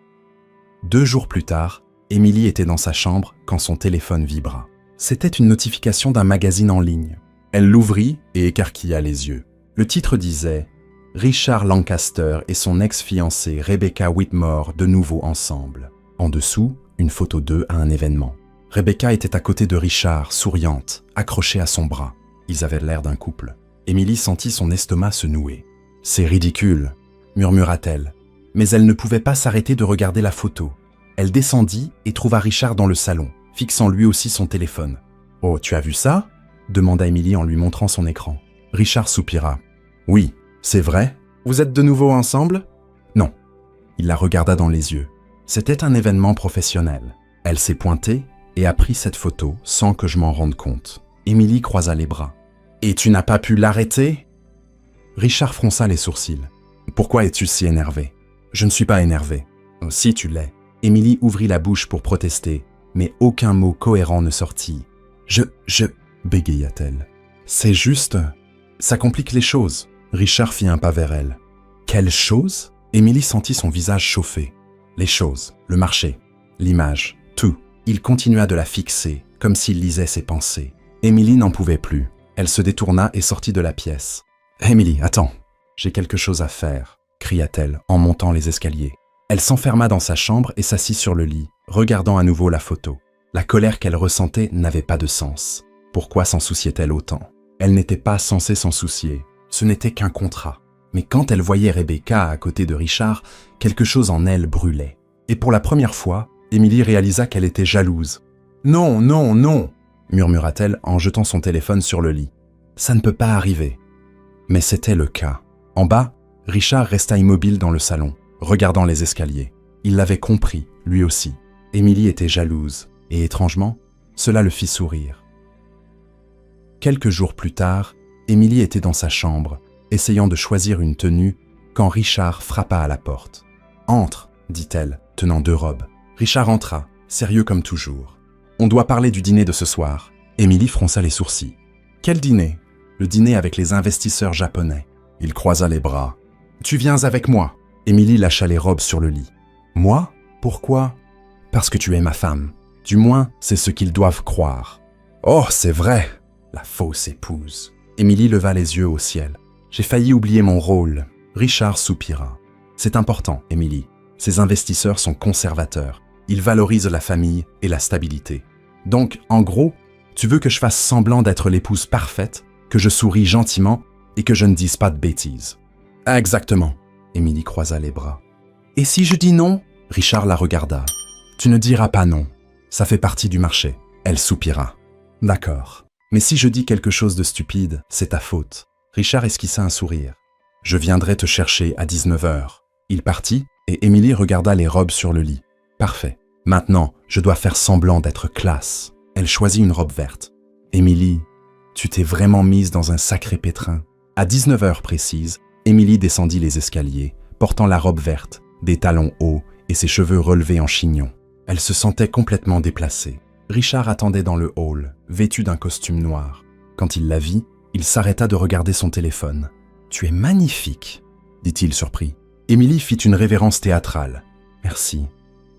2 jours plus tard, Émilie était dans sa chambre quand son téléphone vibra. C'était une notification d'un magazine en ligne. Elle l'ouvrit et écarquilla les yeux. Le titre disait « Richard Lancaster et son ex-fiancée Rebecca Whitmore de nouveau ensemble ». En dessous, une photo d'eux à un événement. Rebecca était à côté de Richard, souriante, accrochée à son bras. Ils avaient l'air d'un couple. Émilie sentit son estomac se nouer. « C'est ridicule », murmura-t-elle. Mais elle ne pouvait pas s'arrêter de regarder la photo. Elle descendit et trouva Richard dans le salon, fixant lui aussi son téléphone. « Oh, tu as vu ça ?» demanda Émilie en lui montrant son écran. Richard soupira. « Oui, c'est vrai ? Vous êtes de nouveau ensemble ?» « Non. » Il la regarda dans les yeux. C'était un événement professionnel. Elle s'est pointée et a pris cette photo sans que je m'en rende compte. Émilie croisa les bras. « Et tu n'as pas pu l'arrêter ?» Richard fronça les sourcils. « Pourquoi es-tu si énervé ?»« Je ne suis pas énervé. »« Si tu l'es. » Émilie ouvrit la bouche pour protester, mais aucun mot cohérent ne sortit. « Je... bégaya-t-elle. « C'est juste... ça complique les choses. » Richard fit un pas vers elle. « Quelles choses ?» Émilie sentit son visage chauffer. Les choses, le marché, l'image, tout. Il continua de la fixer, comme s'il lisait ses pensées. Émilie n'en pouvait plus. Elle se détourna et sortit de la pièce. « Émilie, attends, j'ai quelque chose à faire » cria-t-elle en montant les escaliers. Elle s'enferma dans sa chambre et s'assit sur le lit, regardant à nouveau la photo. La colère qu'elle ressentait n'avait pas de sens. Pourquoi s'en souciait-elle autant? Elle n'était pas censée s'en soucier. Ce n'était qu'un contrat. Mais quand elle voyait Rebecca à côté de Richard, quelque chose en elle brûlait. Et pour la première fois, Émilie réalisa qu'elle était jalouse. « Non, non, non !» murmura-t-elle en jetant son téléphone sur le lit. « Ça ne peut pas arriver. » Mais c'était le cas. En bas, Richard resta immobile dans le salon, regardant les escaliers. Il l'avait compris, lui aussi. Émilie était jalouse, et étrangement, cela le fit sourire. Quelques jours plus tard, Émilie était dans sa chambre, essayant de choisir une tenue, quand Richard frappa à la porte. « Entre » dit-elle, tenant 2 robes. Richard entra, sérieux comme toujours. « On doit parler du dîner de ce soir. » Émilie fronça les sourcils. « Quel dîner ?»« Le dîner avec les investisseurs japonais. » Il croisa les bras. « Tu viens avec moi ?» Émilie lâcha les robes sur le lit. « Moi ? Pourquoi ? » « Parce que tu es ma femme. Du moins, c'est ce qu'ils doivent croire. »« Oh, c'est vrai !» La fausse épouse. Émilie leva les yeux au ciel. « J'ai failli oublier mon rôle. » Richard soupira. « C'est important, Émilie. Ces investisseurs sont conservateurs. Ils valorisent la famille et la stabilité. Donc, en gros, tu veux que je fasse semblant d'être l'épouse parfaite, que je souris gentiment et que je ne dise pas de bêtises. » « Exactement. » Émilie croisa les bras. « Et si je dis non ?» Richard la regarda. « Tu ne diras pas non. Ça fait partie du marché. » Elle soupira. « D'accord. Mais si je dis quelque chose de stupide, c'est ta faute. » Richard esquissa un sourire. « Je viendrai te chercher à 19h. » Il partit et Émilie regarda les robes sur le lit. « Parfait. Maintenant, je dois faire semblant d'être classe. » Elle choisit une robe verte. « Émilie, tu t'es vraiment mise dans un sacré pétrin. » À 19h précise, Émilie descendit les escaliers, portant la robe verte, des talons hauts et ses cheveux relevés en chignon. Elle se sentait complètement déplacée. Richard attendait dans le hall, vêtu d'un costume noir. Quand il la vit, il s'arrêta de regarder son téléphone. « Tu es magnifique !» dit-il surpris. Émilie fit une révérence théâtrale. « Merci.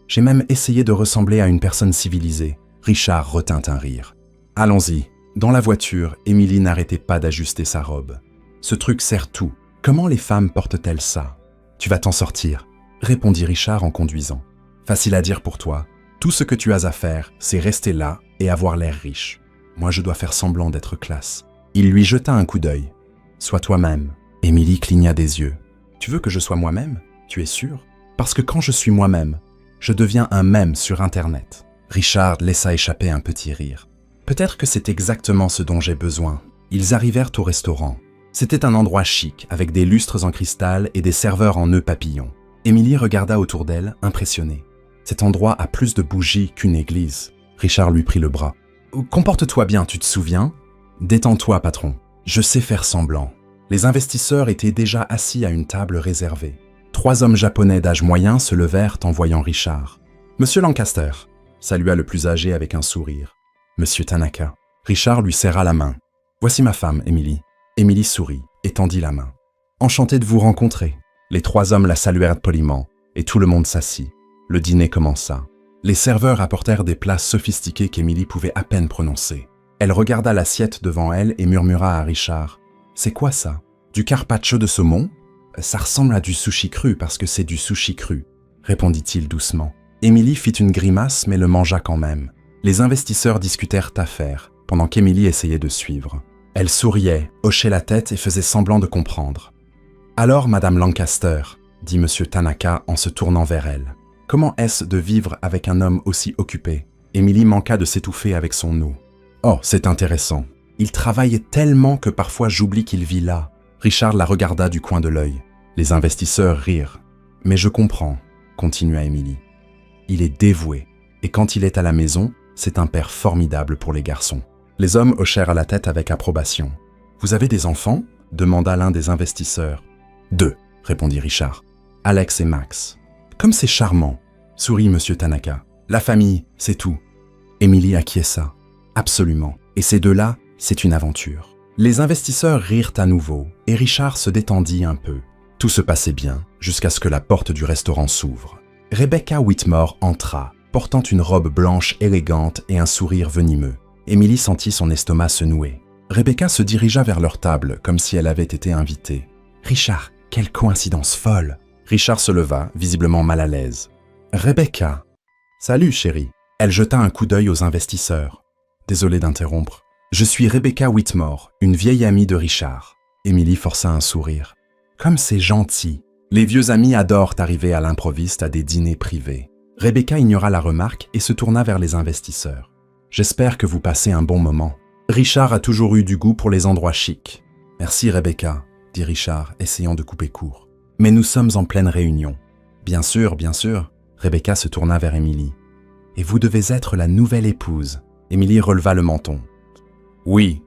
J'ai même essayé de ressembler à une personne civilisée. » Richard retint un rire. « Allons-y. » Dans la voiture, Émilie n'arrêtait pas d'ajuster sa robe. « Ce truc sert tout. Comment les femmes portent-elles ça ? » « Tu vas t'en sortir, » répondit Richard en conduisant. « Facile à dire pour toi. Tout ce que tu as à faire, c'est rester là et avoir l'air riche. Moi, je dois faire semblant d'être classe. » Il lui jeta un coup d'œil. « Sois toi-même. » Émilie cligna des yeux. « Tu veux que je sois moi-même ? Tu es sûr ? Parce que quand je suis moi-même, je deviens un mème sur Internet. » Richard laissa échapper un petit rire. « Peut-être que c'est exactement ce dont j'ai besoin. » Ils arrivèrent au restaurant. C'était un endroit chic, avec des lustres en cristal et des serveurs en nœuds papillons. Émilie regarda autour d'elle, impressionnée. Cet endroit a plus de bougies qu'une église. Richard lui prit le bras. « Comporte-toi bien, tu te souviens ? » « Détends-toi, patron. Je sais faire semblant. » Les investisseurs étaient déjà assis à une table réservée. 3 hommes japonais d'âge moyen se levèrent en voyant Richard. « Monsieur Lancaster » salua le plus âgé avec un sourire. « Monsieur Tanaka » Richard lui serra la main. « Voici ma femme, Émilie. » Émilie sourit et tendit la main. « Enchanté de vous rencontrer. » Les 3 hommes la saluèrent poliment, et tout le monde s'assit. Le dîner commença. Les serveurs apportèrent des plats sophistiqués qu'Émilie pouvait à peine prononcer. Elle regarda l'assiette devant elle et murmura à Richard. « C'est quoi ça ? Du carpaccio de saumon ? Ça ressemble à du sushi cru parce que c'est du sushi cru, » répondit-il doucement. Émilie fit une grimace mais le mangea quand même. Les investisseurs discutèrent affaires, pendant qu'Émilie essayait de suivre. Elle souriait, hochait la tête et faisait semblant de comprendre. « Alors, Madame Lancaster, » dit Monsieur Tanaka en se tournant vers elle, « comment est-ce de vivre avec un homme aussi occupé ?» Émilie manqua de s'étouffer avec son eau. « Oh, c'est intéressant. Il travaille tellement que parfois j'oublie qu'il vit là. » Richard la regarda du coin de l'œil. Les investisseurs rirent. « Mais je comprends, » continua Émilie. « Il est dévoué, et quand il est à la maison, c'est un père formidable pour les garçons. » Les hommes hochèrent la tête avec approbation. « Vous avez des enfants ?» demanda l'un des investisseurs. « 2, répondit Richard. « Alex et Max. »« Comme c'est charmant !» sourit Monsieur Tanaka. « La famille, c'est tout. » Émilie acquiesça. « Absolument. Et ces 2-là, c'est une aventure. » Les investisseurs rirent à nouveau, et Richard se détendit un peu. Tout se passait bien, jusqu'à ce que la porte du restaurant s'ouvre. Rebecca Whitmore entra, portant une robe blanche élégante et un sourire venimeux. Émilie sentit son estomac se nouer. Rebecca se dirigea vers leur table, comme si elle avait été invitée. « Richard, quelle coïncidence folle !» Richard se leva, visiblement mal à l'aise. « Rebecca !»« Salut, chérie !» Elle jeta un coup d'œil aux investisseurs. « Désolé d'interrompre. Je suis Rebecca Whitmore, une vieille amie de Richard. » Émilie força un sourire. « Comme c'est gentil. Les vieux amis adorent arriver à l'improviste à des dîners privés. » Rebecca ignora la remarque et se tourna vers les investisseurs. « J'espère que vous passez un bon moment. Richard a toujours eu du goût pour les endroits chics. »« Merci Rebecca, » dit Richard, essayant de couper court. « Mais nous sommes en pleine réunion. »« Bien sûr, bien sûr. » Rebecca se tourna vers Émilie. « Et vous devez être la nouvelle épouse. » Émilie releva le menton. « Oui,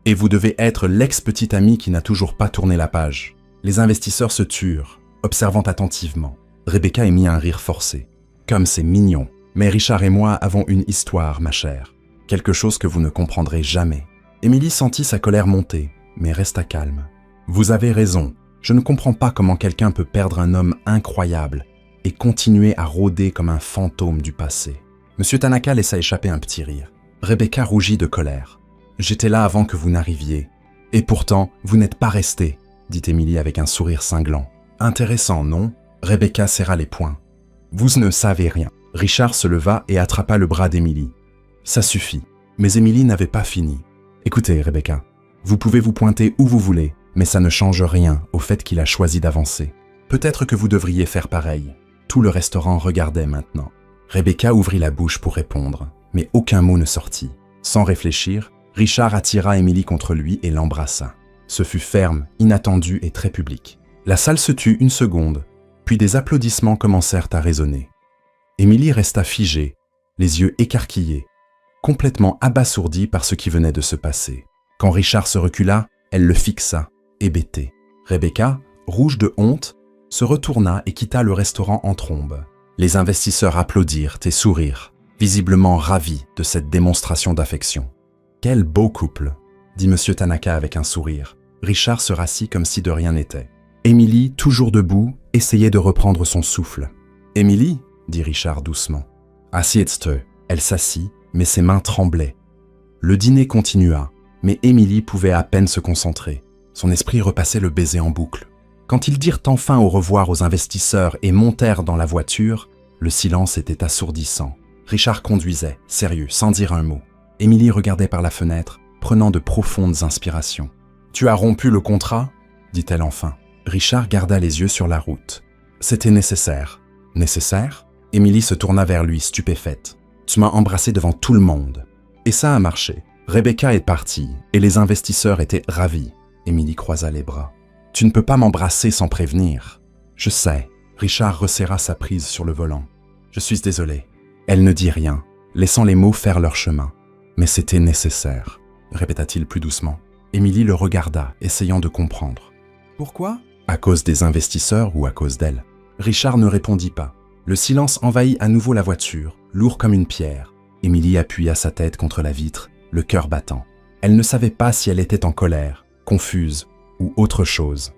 et vous devez être l'ex-petite amie qui n'a toujours pas tourné la page. » Les investisseurs se turent, observant attentivement. Rebecca émit un rire forcé. « Comme c'est mignon. Mais Richard et moi avons une histoire, ma chère. Quelque chose que vous ne comprendrez jamais. » Émilie sentit sa colère monter, mais resta calme. « Vous avez raison. Je ne comprends pas comment quelqu'un peut perdre un homme incroyable et continuer à rôder comme un fantôme du passé. » Monsieur Tanaka laissa échapper un petit rire. Rebecca rougit de colère. « J'étais là avant que vous n'arriviez. Et pourtant, vous n'êtes pas resté, » dit Émilie avec un sourire cinglant. « Intéressant, non ?» Rebecca serra les poings. « Vous ne savez rien. » Richard se leva et attrapa le bras d'Émilie. « Ça suffit. » Mais Émilie n'avait pas fini. « Écoutez, Rebecca, vous pouvez vous pointer où vous voulez, mais ça ne change rien au fait qu'il a choisi d'avancer. Peut-être que vous devriez faire pareil. » Tout le restaurant regardait maintenant. Rebecca ouvrit la bouche pour répondre, mais aucun mot ne sortit. Sans réfléchir, Richard attira Émilie contre lui et l'embrassa. Ce fut ferme, inattendu et très public. La salle se tut une seconde, puis des applaudissements commencèrent à résonner. Émilie resta figée, les yeux écarquillés, complètement abasourdie par ce qui venait de se passer. Quand Richard se recula, elle le fixa, hébétée. Rebecca, rouge de honte, se retourna et quitta le restaurant en trombe. Les investisseurs applaudirent et sourirent, visiblement ravis de cette démonstration d'affection. « Quel beau couple !» dit M. Tanaka avec un sourire. Richard se rassit comme si de rien n'était. Émilie, toujours debout, essayait de reprendre son souffle. « Émilie ?» dit Richard doucement. « Assieds-toi !» Elle s'assit, mais ses mains tremblaient. Le dîner continua, mais Émilie pouvait à peine se concentrer. Son esprit repassait le baiser en boucle. Quand ils dirent enfin au revoir aux investisseurs et montèrent dans la voiture, le silence était assourdissant. Richard conduisait, sérieux, sans dire un mot. Émilie regardait par la fenêtre, prenant de profondes inspirations. « Tu as rompu le contrat ?» dit-elle enfin. Richard garda les yeux sur la route. « C'était nécessaire. »« Nécessaire ?» Émilie se tourna vers lui, stupéfaite. « Tu m'as embrassé devant tout le monde. » Et ça a marché. Rebecca est partie, et les investisseurs étaient ravis. Émilie croisa les bras. « Tu ne peux pas m'embrasser sans prévenir. »« Je sais. » Richard resserra sa prise sur le volant. « Je suis désolé. » Elle ne dit rien, laissant les mots faire leur chemin. « Mais c'était nécessaire, » répéta-t-il plus doucement. Émilie le regarda, essayant de comprendre. « Pourquoi ?» À cause des investisseurs ou à cause d'elle. Richard ne répondit pas. Le silence envahit à nouveau la voiture, lourd comme une pierre. Émilie appuya sa tête contre la vitre, le cœur battant. Elle ne savait pas si elle était en colère, confuse ou autre chose.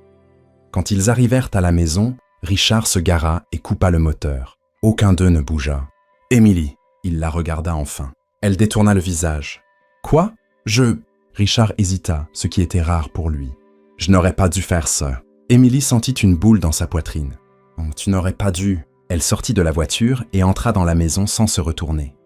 Quand ils arrivèrent à la maison, Richard se gara et coupa le moteur. Aucun d'eux ne bougea. « Émilie !» Il la regarda enfin. Elle détourna le visage. « Quoi ? Je… » Richard hésita, ce qui était rare pour lui. « Je n'aurais pas dû faire ça. » Émilie sentit une boule dans sa poitrine. « Oh, tu n'aurais pas dû. » Elle sortit de la voiture et entra dans la maison sans se retourner.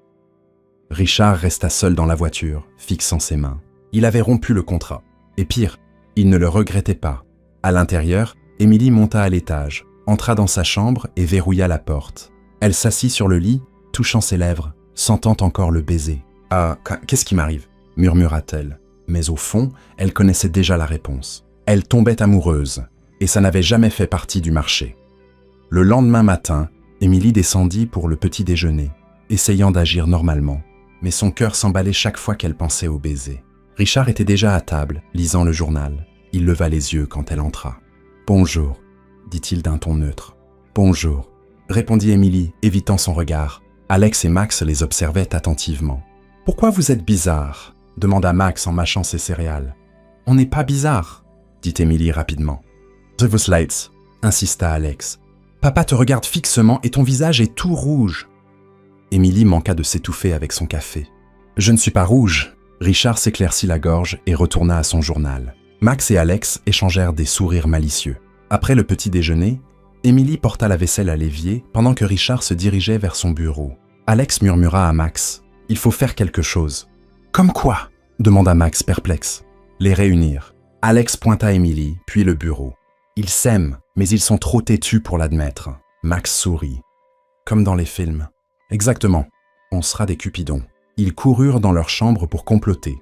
Richard resta seul dans la voiture, fixant ses mains. Il avait rompu le contrat. Et pire, il ne le regrettait pas. À l'intérieur, Émilie monta à l'étage, entra dans sa chambre et verrouilla la porte. Elle s'assit sur le lit, touchant ses lèvres, sentant encore le baiser. « Ah, qu'est-ce qui m'arrive ?» murmura-t-elle. Mais au fond, elle connaissait déjà la réponse. Elle tombait amoureuse, et ça n'avait jamais fait partie du marché. Le lendemain matin, Émilie descendit pour le petit déjeuner, essayant d'agir normalement, mais son cœur s'emballait chaque fois qu'elle pensait au baiser. Richard était déjà à table, lisant le journal. Il leva les yeux quand elle entra. « Bonjour », dit-il d'un ton neutre. « Bonjour », répondit Émilie, évitant son regard. Alex et Max les observaient attentivement. « Pourquoi vous êtes bizarre ?» demanda Max en mâchant ses céréales. « On n'est pas bizarre », dit Émilie rapidement. « Je vous laisse », insista Alex. « Papa te regarde fixement et ton visage est tout rouge. » Émilie manqua de s'étouffer avec son café. « Je ne suis pas rouge. » Richard s'éclaircit la gorge et retourna à son journal. Max et Alex échangèrent des sourires malicieux. Après le petit déjeuner, Émilie porta la vaisselle à l'évier pendant que Richard se dirigeait vers son bureau. Alex murmura à Max « Il faut faire quelque chose. »« Comme quoi ?» demanda Max perplexe. Les réunirent. Alex pointa Émilie, puis le bureau. Ils s'aiment, mais ils sont trop têtus pour l'admettre. Max sourit. Comme dans les films. Exactement. On sera des cupidons. Ils coururent dans leur chambre pour comploter.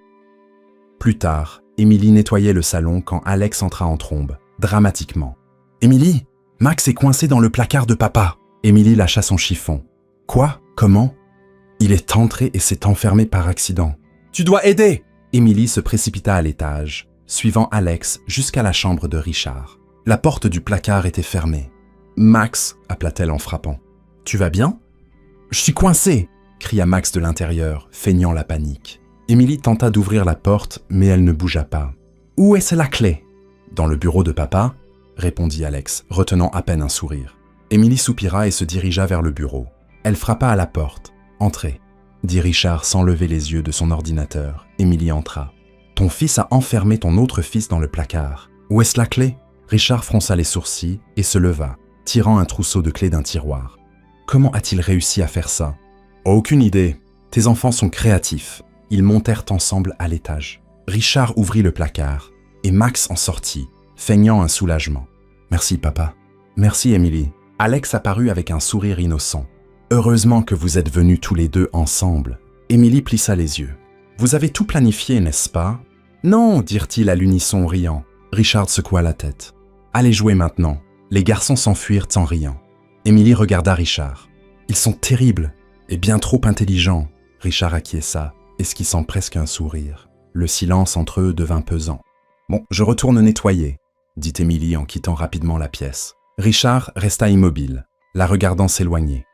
Plus tard, Émilie nettoyait le salon quand Alex entra en trombe, dramatiquement. « Émilie, Max est coincé dans le placard de papa. » Émilie lâcha son chiffon. Quoi? Comment? Il est entré et s'est enfermé par accident. Tu dois aider! Émilie se précipita à l'étage, suivant Alex jusqu'à la chambre de Richard. La porte du placard était fermée. Max, appela-t-elle en frappant. Tu vas bien? Je suis coincé! Cria Max de l'intérieur, feignant la panique. Émilie tenta d'ouvrir la porte, mais elle ne bougea pas. Où est-ce la clé? Dans le bureau de papa, répondit Alex, retenant à peine un sourire. Émilie soupira et se dirigea vers le bureau. Elle frappa à la porte. Entrez, dit Richard sans lever les yeux de son ordinateur. Émilie entra. Ton fils a enfermé ton autre fils dans le placard. Où est-ce la clé? Richard fronça les sourcils et se leva, tirant un trousseau de clés d'un tiroir. Comment a-t-il réussi à faire ça? Aucune idée. Tes enfants sont créatifs. Ils montèrent ensemble à l'étage. Richard ouvrit le placard et Max en sortit, feignant un soulagement. Merci, papa. Merci, Émilie. Alex apparut avec un sourire innocent. Heureusement que vous êtes venus tous les deux ensemble. Émilie plissa les yeux. Vous avez tout planifié, n'est-ce pas? Non, dirent-ils à l'unisson riant. Richard secoua la tête. Allez jouer maintenant. Les garçons s'enfuirent en riant. Émilie regarda Richard. Ils sont terribles et bien trop intelligents. Richard acquiesça, esquissant presque un sourire. Le silence entre eux devint pesant. Bon, je retourne nettoyer, dit Émilie en quittant rapidement la pièce. Richard resta immobile, la regardant s'éloigner.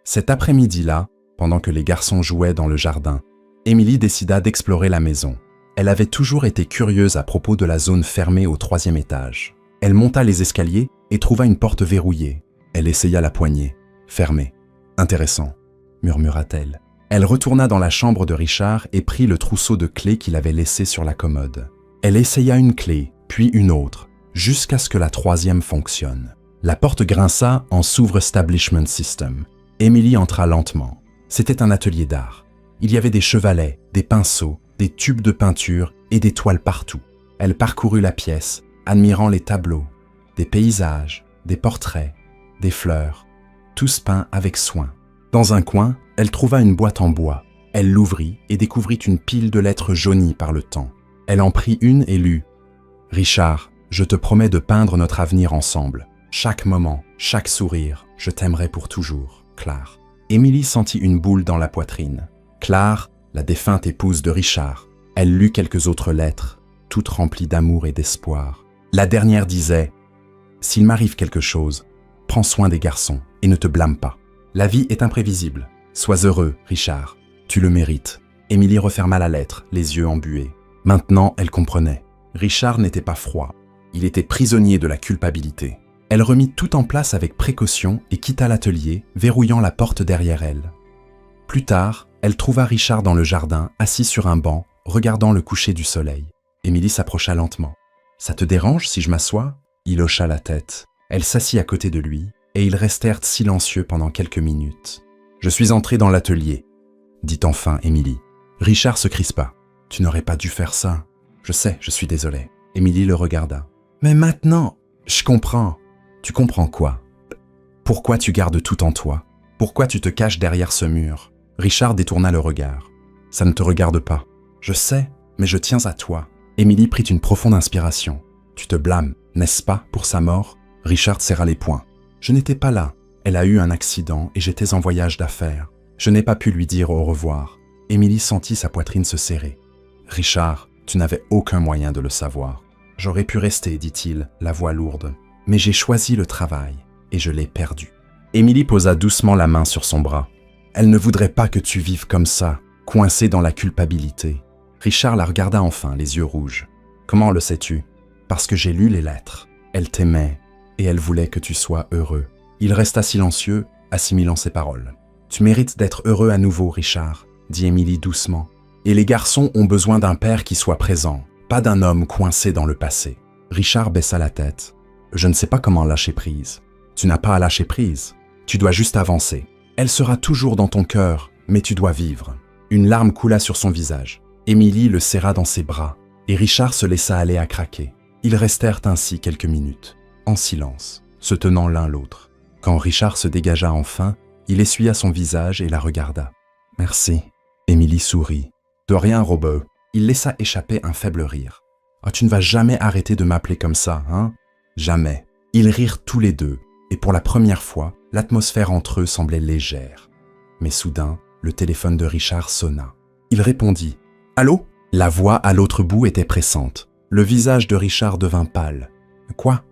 Cet après-midi-là, pendant que les garçons jouaient dans le jardin, Émilie décida d'explorer la maison. Elle avait toujours été curieuse à propos de la zone fermée au 3e étage. Elle monta les escaliers et trouva une porte verrouillée. Elle essaya la poignée. Fermée. Intéressant, murmura-t-elle. Elle retourna dans la chambre de Richard et prit le trousseau de clés qu'il avait laissé sur la commode. Elle essaya une clé, puis une autre, jusqu'à ce que la 3e fonctionne. La porte grinça en s'ouvre Establishment System. Émilie entra lentement. C'était un atelier d'art. Il y avait des chevalets, des pinceaux, des tubes de peinture et des toiles partout. Elle parcourut la pièce, admirant les tableaux, des paysages, des portraits, des fleurs, tous peints avec soin. Dans un coin, elle trouva une boîte en bois. Elle l'ouvrit et découvrit une pile de lettres jaunies par le temps. Elle en prit une et lut « Richard, je te promets de peindre notre avenir ensemble. Chaque moment, chaque sourire, je t'aimerai pour toujours. Claire. » Émilie sentit une boule dans la poitrine. Claire, la défunte épouse de Richard. Elle lut quelques autres lettres, toutes remplies d'amour et d'espoir. La dernière disait « S'il m'arrive quelque chose, prends soin des garçons et ne te blâme pas. La vie est imprévisible. Sois heureux, Richard. Tu le mérites. » Émilie referma la lettre, les yeux embués. Maintenant, elle comprenait. Richard n'était pas froid. Il était prisonnier de la culpabilité. Elle remit tout en place avec précaution et quitta l'atelier, verrouillant la porte derrière elle. Plus tard, elle trouva Richard dans le jardin, assis sur un banc, regardant le coucher du soleil. Émilie s'approcha lentement. « Ça te dérange si je m'assois ?» Il hocha la tête. Elle s'assit à côté de lui, et ils restèrent silencieux pendant quelques minutes. « Je suis entrée dans l'atelier, » dit enfin Émilie. Richard se crispa. « Tu n'aurais pas dû faire ça. Je sais, je suis désolée. » Émilie le regarda. « Mais maintenant, je comprends. » « Tu comprends quoi? Pourquoi tu gardes tout en toi? Pourquoi tu te caches derrière ce mur ?» Richard détourna le regard. « Ça ne te regarde pas. Je sais, mais je tiens à toi. » Émilie prit une profonde inspiration. « Tu te blâmes, n'est-ce pas, pour sa mort ?» Richard serra les poings. « Je n'étais pas là. Elle a eu un accident et j'étais en voyage d'affaires. Je n'ai pas pu lui dire au revoir. » Émilie sentit sa poitrine se serrer. « Richard, tu n'avais aucun moyen de le savoir. »« J'aurais pu rester, dit-il, la voix lourde. Mais j'ai choisi le travail et je l'ai perdu. » Émilie posa doucement la main sur son bras. Elle ne voudrait pas que tu vives comme ça, coincé dans la culpabilité. Richard la regarda enfin, les yeux rouges. « Comment le sais-tu? » « Parce que j'ai lu les lettres. Elle t'aimait et elle voulait que tu sois heureux. » Il resta silencieux, assimilant ses paroles. « Tu mérites d'être heureux à nouveau, Richard, » dit Émilie doucement. « Et les garçons ont besoin d'un père qui soit présent, pas d'un homme coincé dans le passé. » Richard baissa la tête. « Je ne sais pas comment lâcher prise. » « Tu n'as pas à lâcher prise. Tu dois juste avancer. Elle sera toujours dans ton cœur, mais tu dois vivre. » Une larme coula sur son visage. Émilie le serra dans ses bras, et Richard se laissa aller à craquer. Ils restèrent ainsi quelques minutes, en silence, se tenant l'un l'autre. Quand Richard se dégagea enfin, il essuya son visage et la regarda. « Merci. » Émilie sourit. « De rien, Robert. » Il laissa échapper un faible rire. « Oh, tu ne vas jamais arrêter de m'appeler comme ça, hein ? » Jamais. Ils rirent tous les deux, et pour la première fois, L'atmosphère entre eux semblait légère. Mais soudain, le téléphone de Richard sonna. Il répondit. « Allô ?» La voix à l'autre bout était pressante. Le visage de Richard devint pâle. « Quoi ?»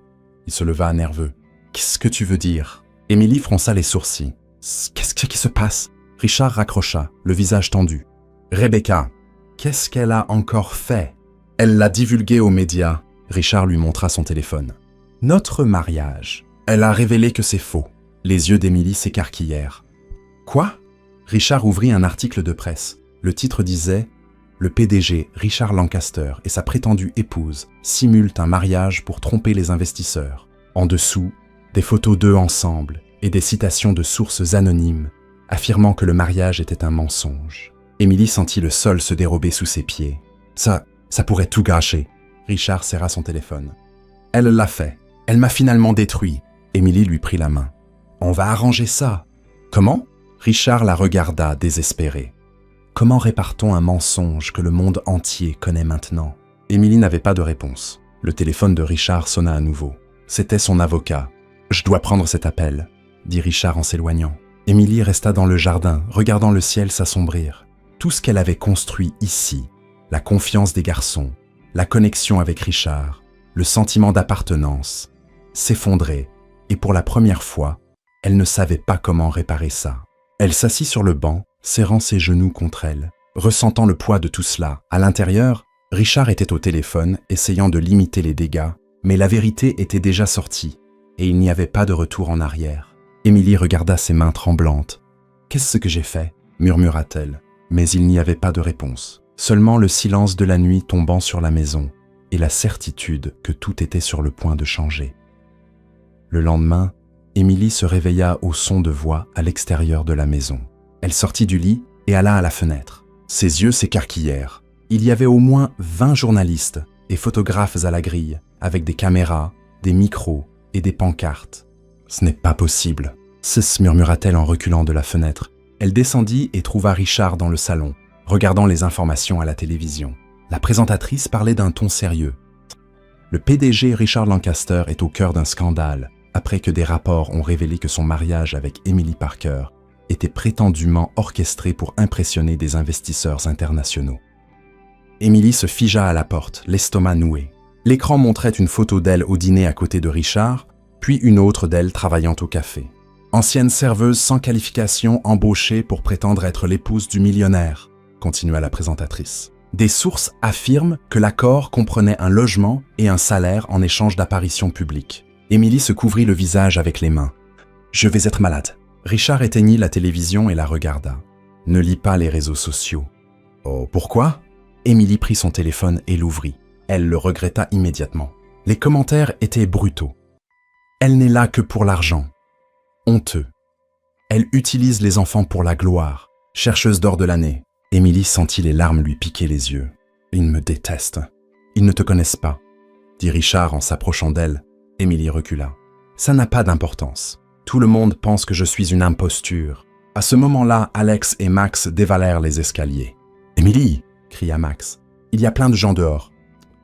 Il se leva nerveux. « Qu'est-ce que tu veux dire ?» Émilie fronça les sourcils. « Qu'est-ce qui se passe ?» Richard raccrocha, le visage tendu. « Rebecca, qu'est-ce qu'elle a encore fait ?» Elle l'a divulgué aux médias. Richard lui montra son téléphone. « Notre mariage. Elle a révélé que c'est faux. » Les yeux d'Émilie s'écarquillèrent. « Quoi ?» Richard ouvrit un article de presse. Le titre disait « Le PDG Richard Lancaster et sa prétendue épouse simulent un mariage pour tromper les investisseurs. » En dessous, des photos d'eux ensemble et des citations de sources anonymes affirmant que le mariage était un mensonge. Émilie sentit le sol se dérober sous ses pieds. Ça pourrait tout gâcher. Richard serra son téléphone. « Elle l'a fait. Elle m'a finalement détruit. » Émilie lui prit la main. « On va arranger ça. »« Comment ?» Richard la regarda, désespéré. « Comment répare-t-on un mensonge que le monde entier connaît maintenant ?» Émilie n'avait pas de réponse. Le téléphone de Richard sonna à nouveau. C'était son avocat. « Je dois prendre cet appel, » dit Richard en s'éloignant. Émilie resta dans le jardin, regardant le ciel s'assombrir. Tout ce qu'elle avait construit ici, la confiance des garçons, la connexion avec Richard, le sentiment d'appartenance, s'effondrait, et pour la première fois, elle ne savait pas comment réparer ça. Elle s'assit sur le banc, serrant ses genoux contre elle, ressentant le poids de tout cela. À l'intérieur, Richard était au téléphone, essayant de limiter les dégâts, mais la vérité était déjà sortie, et il n'y avait pas de retour en arrière. Émilie regarda ses mains tremblantes. « Qu'est-ce que j'ai fait ?» murmura-t-elle, mais il n'y avait pas de réponse. Seulement le silence de la nuit tombant sur la maison, et la certitude que tout était sur le point de changer. Le lendemain, Émilie se réveilla au son de voix à l'extérieur de la maison. Elle sortit du lit et alla à la fenêtre. Ses yeux s'écarquillèrent. Il y avait au moins 20 journalistes et photographes à la grille, avec des caméras, des micros et des pancartes. « Ce n'est pas possible !» murmura-t-elle en reculant de la fenêtre. Elle descendit et trouva Richard dans le salon, regardant les informations à la télévision. La présentatrice parlait d'un ton sérieux. Le PDG Richard Lancaster est au cœur d'un scandale, après que des rapports ont révélé que son mariage avec Emily Parker était prétendument orchestré pour impressionner des investisseurs internationaux. Émilie se figea à la porte, l'estomac noué. L'écran montrait une photo d'elle au dîner à côté de Richard, puis une autre d'elle travaillant au café. Ancienne serveuse sans qualification embauchée pour prétendre être l'épouse du millionnaire, continua la présentatrice. Des sources affirment que l'accord comprenait un logement et un salaire en échange d'apparitions publiques. Émilie se couvrit le visage avec les mains. « Je vais être malade. » Richard éteignit la télévision et la regarda. « Ne lis pas les réseaux sociaux. »« Oh, pourquoi ?» Émilie prit son téléphone et l'ouvrit. Elle le regretta immédiatement. Les commentaires étaient brutaux. « Elle n'est là que pour l'argent. Honteux. Elle utilise les enfants pour la gloire. Chercheuse d'or de l'année. » Émilie sentit les larmes lui piquer les yeux. « Ils me détestent. Ils ne te connaissent pas, » dit Richard en s'approchant d'elle. Émilie recula. « Ça n'a pas d'importance. Tout le monde pense que je suis une imposture. » À ce moment-là, Alex et Max dévalèrent les escaliers. « Émilie !» cria Max. « Il y a plein de gens dehors. »«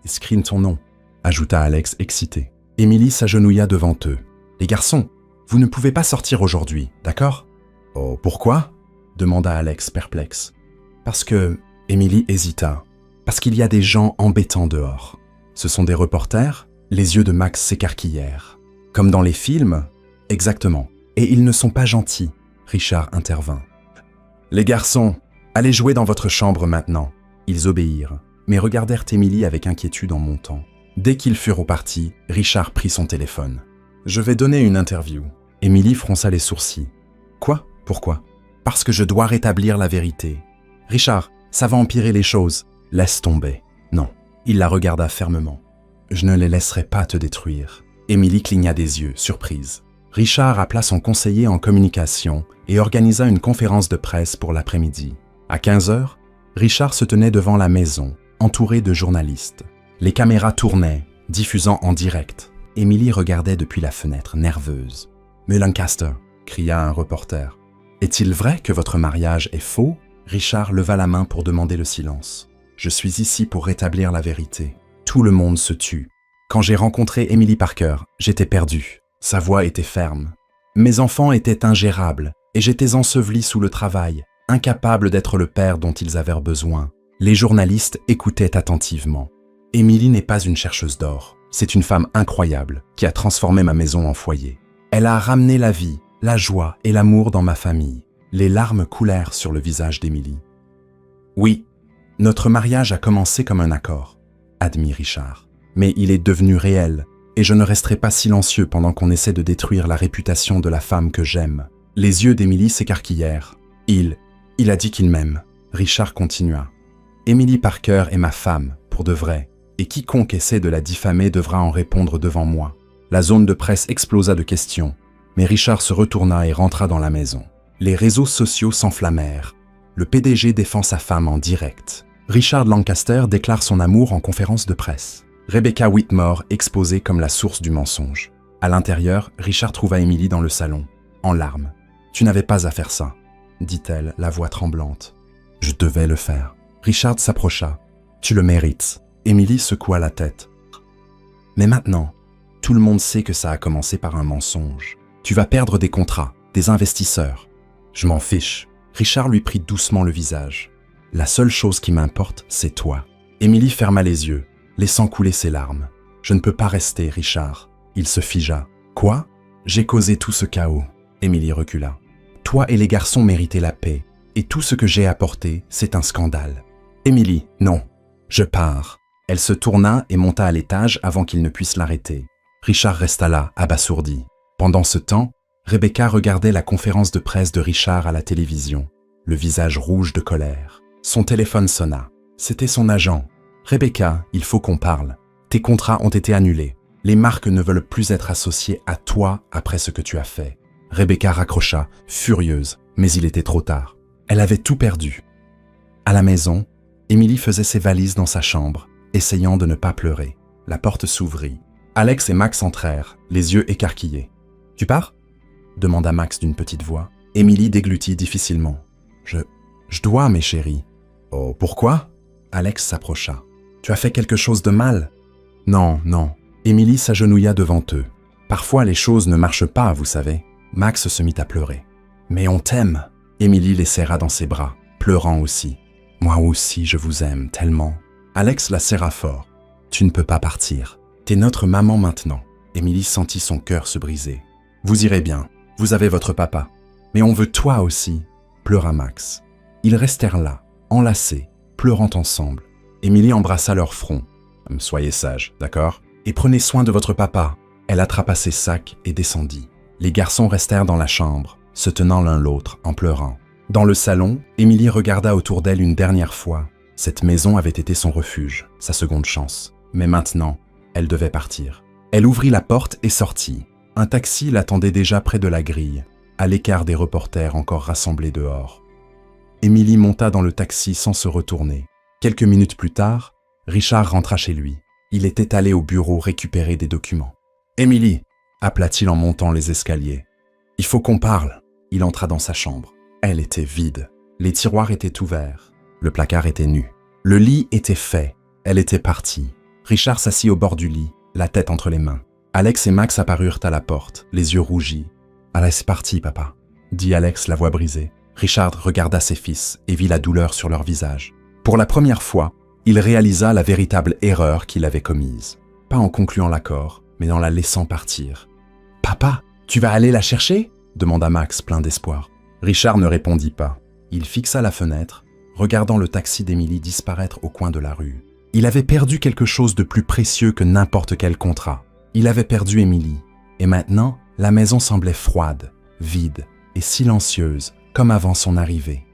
Screen ton nom » ajouta Alex excité. Émilie s'agenouilla devant eux. « Les garçons, vous ne pouvez pas sortir aujourd'hui, d'accord ?»« Oh, pourquoi ?» demanda Alex perplexe. « Parce que... » Émilie hésita. « Parce qu'il y a des gens embêtants dehors. Ce sont des reporters ?» Les yeux de Max s'écarquillèrent. « Comme dans les films ?»« Exactement. Et ils ne sont pas gentils. » Richard intervint. « Les garçons, allez jouer dans votre chambre maintenant. » Ils obéirent, mais regardèrent Émilie avec inquiétude en montant. Dès qu'ils furent repartis, Richard prit son téléphone. « Je vais donner une interview. » Émilie fronça les sourcils. « Quoi ? Pourquoi ? » « Parce que je dois rétablir la vérité. »« Richard, ça va empirer les choses. Laisse tomber. » « Non. » Il la regarda fermement. « Je ne les laisserai pas te détruire. » Émilie cligna des yeux, surprise. Richard appela son conseiller en communication et organisa une conférence de presse pour l'après-midi. À 15h, Richard se tenait devant la maison, entouré de journalistes. Les caméras tournaient, diffusant en direct. Émilie regardait depuis la fenêtre, nerveuse. « Mais Lancaster !» cria un reporter. « Est-il vrai que votre mariage est faux ?» Richard leva la main pour demander le silence. « Je suis ici pour rétablir la vérité. Tout le monde se tue. Quand j'ai rencontré Emily Parker, j'étais perdu. Sa voix était ferme. Mes enfants étaient ingérables et j'étais enseveli sous le travail, incapable d'être le père dont ils avaient besoin. Les journalistes écoutaient attentivement. Émilie n'est pas une chercheuse d'or. C'est une femme incroyable qui a transformé ma maison en foyer. Elle a ramené la vie, la joie et l'amour dans ma famille. Les larmes coulèrent sur le visage d'Émilie. Oui, notre mariage a commencé comme un accord, admit Richard. Mais il est devenu réel, et je ne resterai pas silencieux pendant qu'on essaie de détruire la réputation de la femme que j'aime. Les yeux d'Émilie s'écarquillèrent. Il a dit qu'il m'aime. Richard continua. Émilie Parker est ma femme, pour de vrai, et quiconque essaie de la diffamer devra en répondre devant moi. La zone de presse explosa de questions, mais Richard se retourna et rentra dans la maison. Les réseaux sociaux s'enflammèrent. Le PDG défend sa femme en direct. Richard Lancaster déclare son amour en conférence de presse. Rebecca Whitmore exposée comme la source du mensonge. À l'intérieur, Richard trouva Émilie dans le salon, en larmes. « Tu n'avais pas à faire ça », dit-elle, la voix tremblante. « Je devais le faire. » Richard s'approcha. « Tu le mérites. » Émilie secoua la tête. « Mais maintenant, tout le monde sait que ça a commencé par un mensonge. Tu vas perdre des contrats, des investisseurs. » « Je m'en fiche. » Richard lui prit doucement le visage. « La seule chose qui m'importe, c'est toi. » Émilie ferma les yeux, laissant couler ses larmes. « Je ne peux pas rester, Richard. » Il se figea. « Quoi ? J'ai causé tout ce chaos. » Émilie recula. « Toi et les garçons méritez la paix, et tout ce que j'ai apporté, c'est un scandale. » Émilie, non. Je pars. Elle se tourna et monta à l'étage avant qu'il ne puisse l'arrêter. Richard resta là, abasourdi. Pendant ce temps, Rebecca regardait la conférence de presse de Richard à la télévision, le visage rouge de colère. Son téléphone sonna. C'était son agent. « Rebecca, il faut qu'on parle. Tes contrats ont été annulés. Les marques ne veulent plus être associées à toi après ce que tu as fait. » Rebecca raccrocha, furieuse, mais il était trop tard. Elle avait tout perdu. À la maison, Émilie faisait ses valises dans sa chambre, essayant de ne pas pleurer. La porte s'ouvrit. Alex et Max entrèrent, les yeux écarquillés. « Tu pars ?» demanda Max d'une petite voix. Émilie déglutit difficilement. « Je dois, mes chéris. »« Oh, pourquoi ?» Alex s'approcha. « Tu as fait quelque chose de mal ?»« Non, non. » Émilie s'agenouilla devant eux. « Parfois, les choses ne marchent pas, vous savez. » Max se mit à pleurer. « Mais on t'aime !» Émilie les serra dans ses bras, pleurant aussi. « Moi aussi, je vous aime tellement. » Alex la serra fort. « Tu ne peux pas partir. T'es notre maman maintenant. » Émilie sentit son cœur se briser. « Vous irez bien. Vous avez votre papa. Mais on veut toi aussi, » pleura Max. Ils restèrent là, enlacés, pleurant ensemble. Émilie embrassa leur front. « Soyez sages, d'accord ? Et prenez soin de votre papa. » Elle attrapa ses sacs et descendit. Les garçons restèrent dans la chambre, se tenant l'un l'autre en pleurant. Dans le salon, Émilie regarda autour d'elle une dernière fois. Cette maison avait été son refuge, sa seconde chance. Mais maintenant, elle devait partir. Elle ouvrit la porte et sortit. Un taxi l'attendait déjà près de la grille, à l'écart des reporters encore rassemblés dehors. Émilie monta dans le taxi sans se retourner. Quelques minutes plus tard, Richard rentra chez lui. Il était allé au bureau récupérer des documents. « Émilie !» appela-t-il en montant les escaliers. « Il faut qu'on parle !» Il entra dans sa chambre. Elle était vide. Les tiroirs étaient ouverts. Le placard était nu. Le lit était fait. Elle était partie. Richard s'assit au bord du lit, la tête entre les mains. Alex et Max apparurent à la porte, les yeux rougis. « Allez, c'est parti, papa », dit Alex, la voix brisée. Richard regarda ses fils et vit la douleur sur leur visage. Pour la première fois, il réalisa la véritable erreur qu'il avait commise. Pas en concluant l'accord, mais en la laissant partir. « Papa, tu vas aller la chercher ?» demanda Max, plein d'espoir. Richard ne répondit pas. Il fixa la fenêtre, regardant le taxi d'Émilie disparaître au coin de la rue. Il avait perdu quelque chose de plus précieux que n'importe quel contrat. Il avait perdu Émilie, et maintenant, la maison semblait froide, vide et silencieuse, comme avant son arrivée.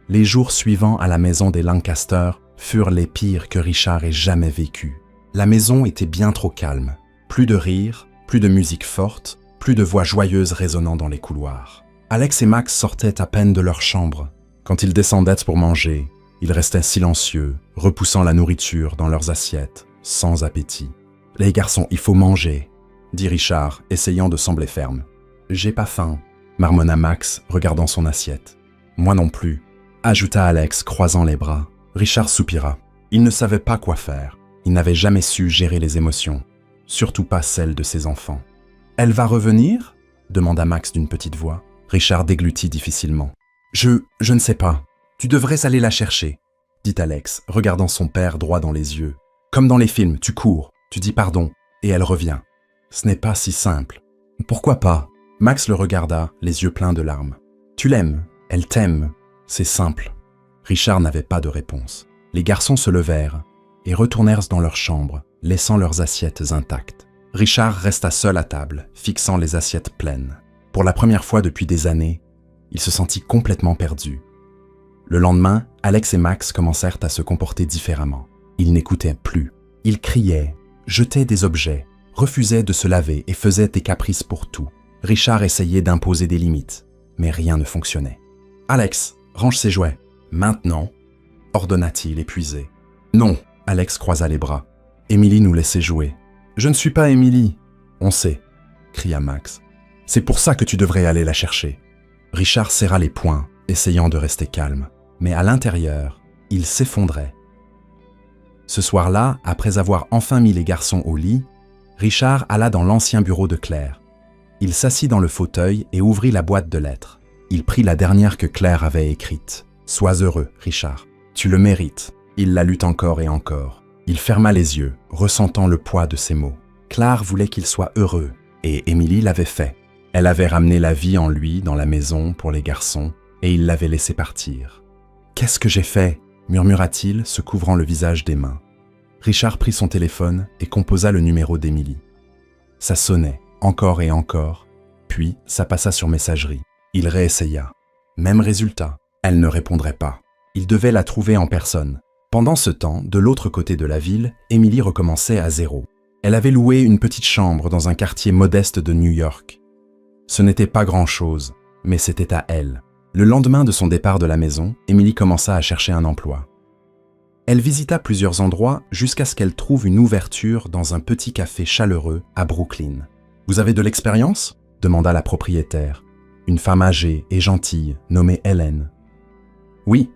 Les jours suivants à la maison des Lancaster furent les pires que Richard ait jamais vécus. La maison était bien trop calme. Plus de rires, plus de musique forte, plus de voix joyeuses résonnant dans les couloirs. Alex et Max sortaient à peine de leur chambre. Quand ils descendaient pour manger, ils restaient silencieux, repoussant la nourriture dans leurs assiettes, sans appétit. « Les garçons, il faut manger », dit Richard, essayant de sembler ferme. « J'ai pas faim », marmonna Max, regardant son assiette. « Moi non plus », ajouta Alex, croisant les bras. Richard soupira. Il ne savait pas quoi faire. Il n'avait jamais su gérer les émotions, surtout pas celles de ses enfants. « Elle va revenir ?» demanda Max d'une petite voix. Richard déglutit difficilement. Je ne sais pas. Tu devrais aller la chercher, dit Alex, regardant son père droit dans les yeux. Comme dans les films, tu cours, tu dis pardon, et elle revient. Ce n'est pas si simple. Pourquoi pas? Max le regarda, les yeux pleins de larmes. Tu l'aimes, elle t'aime, c'est simple. Richard n'avait pas de réponse. Les garçons se levèrent et retournèrent dans leur chambre, laissant leurs assiettes intactes. Richard resta seul à table, fixant les assiettes pleines. Pour la première fois depuis des années, il se sentit complètement perdu. Le lendemain, Alex et Max commencèrent à se comporter différemment. Ils n'écoutaient plus. Ils criaient, jetaient des objets, refusaient de se laver et faisaient des caprices pour tout. Richard essayait d'imposer des limites, mais rien ne fonctionnait. « Alex, range ses jouets. Maintenant » ordonna-t-il épuisé. « Non » Alex croisa les bras. « Émilie nous laissait jouer. »« Je ne suis pas Émilie. »« On sait » cria Max. « C'est pour ça que tu devrais aller la chercher. » Richard serra les poings, essayant de rester calme. Mais à l'intérieur, il s'effondrait. Ce soir-là, après avoir enfin mis les garçons au lit, Richard alla dans l'ancien bureau de Claire. Il s'assit dans le fauteuil et ouvrit la boîte de lettres. Il prit la dernière que Claire avait écrite. « Sois heureux, Richard. Tu le mérites. » Il la lut encore et encore. Il ferma les yeux, ressentant le poids de ses mots. Claire voulait qu'il soit heureux, et Émilie l'avait fait. Elle avait ramené la vie en lui dans la maison pour les garçons, et il l'avait laissé partir. « Qu'est-ce que j'ai fait ?» murmura-t-il, se couvrant le visage des mains. Richard prit son téléphone et composa le numéro d'Émilie. Ça sonnait, encore et encore, puis ça passa sur messagerie. Il réessaya. Même résultat, elle ne répondrait pas. Il devait la trouver en personne. Pendant ce temps, de l'autre côté de la ville, Émilie recommençait à zéro. Elle avait loué une petite chambre dans un quartier modeste de New York. Ce n'était pas grand-chose, mais c'était à elle. Le lendemain de son départ de la maison, Émilie commença à chercher un emploi. Elle visita plusieurs endroits jusqu'à ce qu'elle trouve une ouverture dans un petit café chaleureux à Brooklyn. « Vous avez de l'expérience ?» demanda la propriétaire, une femme âgée et gentille nommée Hélène. « Oui,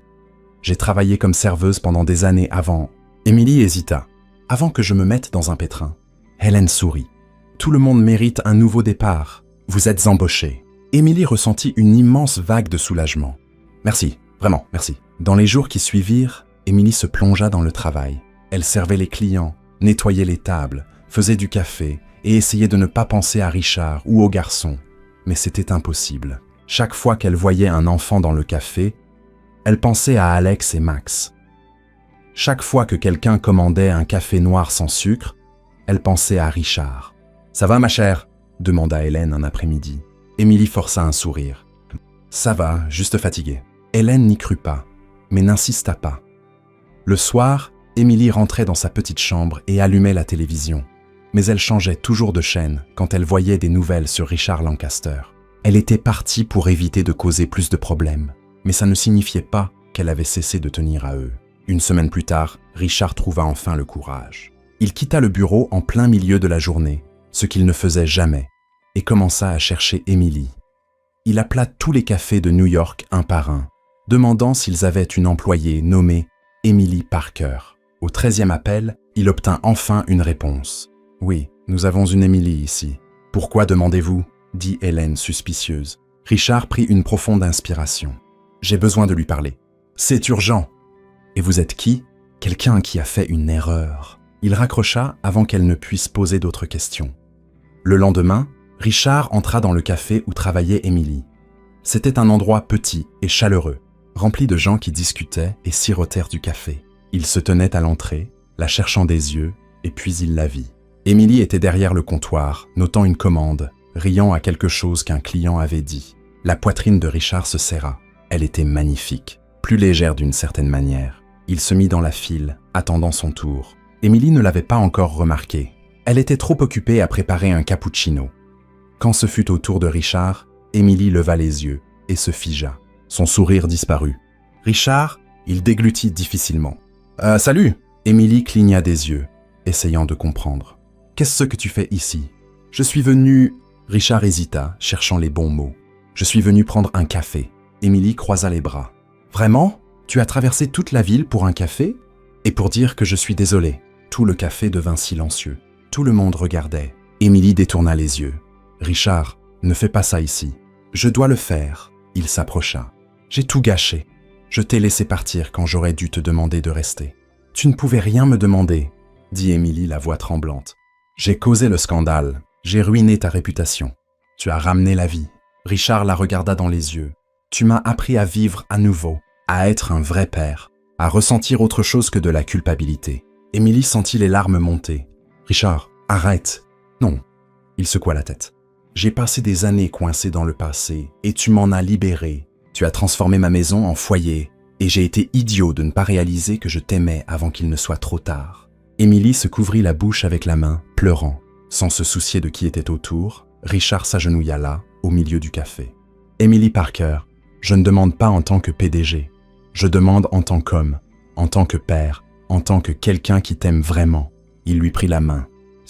j'ai travaillé comme serveuse pendant des années avant. » Émilie hésita. « Avant que je me mette dans un pétrin. » Hélène sourit. « Tout le monde mérite un nouveau départ. Vous êtes embauchée. » Émilie ressentit une immense vague de soulagement. « Merci, vraiment, merci. » Dans les jours qui suivirent, Émilie se plongea dans le travail. Elle servait les clients, nettoyait les tables, faisait du café et essayait de ne pas penser à Richard ou aux garçons. Mais c'était impossible. Chaque fois qu'elle voyait un enfant dans le café, elle pensait à Alex et Max. Chaque fois que quelqu'un commandait un café noir sans sucre, elle pensait à Richard. « Ça va, ma chère ?» demanda Hélène un après-midi. Émilie força un sourire. « Ça va, juste fatiguée. » Hélène n'y crut pas, mais n'insista pas. Le soir, Émilie rentrait dans sa petite chambre et allumait la télévision. Mais elle changeait toujours de chaîne quand elle voyait des nouvelles sur Richard Lancaster. Elle était partie pour éviter de causer plus de problèmes, mais ça ne signifiait pas qu'elle avait cessé de tenir à eux. Une semaine plus tard, Richard trouva enfin le courage. Il quitta le bureau en plein milieu de la journée, ce qu'il ne faisait jamais, et commença à chercher Émilie. Il appela tous les cafés de New York un par un, demandant s'ils avaient une employée nommée Emily Parker. Au 13e appel, il obtint enfin une réponse. « Oui, nous avons une Emily ici. »« Pourquoi demandez-vous » dit Hélène suspicieuse. Richard prit une profonde inspiration. « J'ai besoin de lui parler. C'est urgent. »« Et vous êtes qui ?»« Quelqu'un qui a fait une erreur. » Il raccrocha avant qu'elle ne puisse poser d'autres questions. Le lendemain, Richard entra dans le café où travaillait Émilie. C'était un endroit petit et chaleureux, rempli de gens qui discutaient et sirotèrent du café. Il se tenait à l'entrée, la cherchant des yeux, et puis il la vit. Émilie était derrière le comptoir, notant une commande, riant à quelque chose qu'un client avait dit. La poitrine de Richard se serra. Elle était magnifique, plus légère d'une certaine manière. Il se mit dans la file, attendant son tour. Émilie ne l'avait pas encore remarqué. Elle était trop occupée à préparer un cappuccino. Quand ce fut au tour de Richard, Émilie leva les yeux et se figea. Son sourire disparut. Richard, il déglutit difficilement. « Salut !» Émilie cligna des yeux, essayant de comprendre. « Qu'est-ce que tu fais ici ?»« Je suis venu... » Richard hésita, cherchant les bons mots. « Je suis venu prendre un café. » Émilie croisa les bras. « Vraiment ? Tu as traversé toute la ville pour un café ? Et pour dire que je suis désolée. » Tout le café devint silencieux. Tout le monde regardait. Émilie détourna les yeux. « Richard, Ne fais pas ça ici. Je dois le faire. Il s'approcha. J'ai tout gâché. Je t'ai laissé partir quand j'aurais dû te demander de rester. Tu ne pouvais rien me demander, dit Émilie, la voix tremblante. J'ai causé le scandale. J'ai ruiné ta réputation. Tu as ramené la vie. Richard la regarda dans les yeux. Tu m'as appris à vivre à nouveau, à être un vrai père, à ressentir autre chose que de la culpabilité. Émilie sentit les larmes monter. Richard, arrête. Non. Il secoua la tête. J'ai passé des années coincé dans le passé et tu m'en as libéré. Tu as transformé ma maison en foyer et j'ai été idiot de ne pas réaliser que je t'aimais avant qu'il ne soit trop tard. Émilie se couvrit la bouche avec la main, pleurant. Sans se soucier de qui était autour, Richard s'agenouilla là, au milieu du café. Emily Parker, je ne demande pas en tant que PDG. Je demande en tant qu'homme, en tant que père, en tant que quelqu'un qui t'aime vraiment. Il lui prit la main.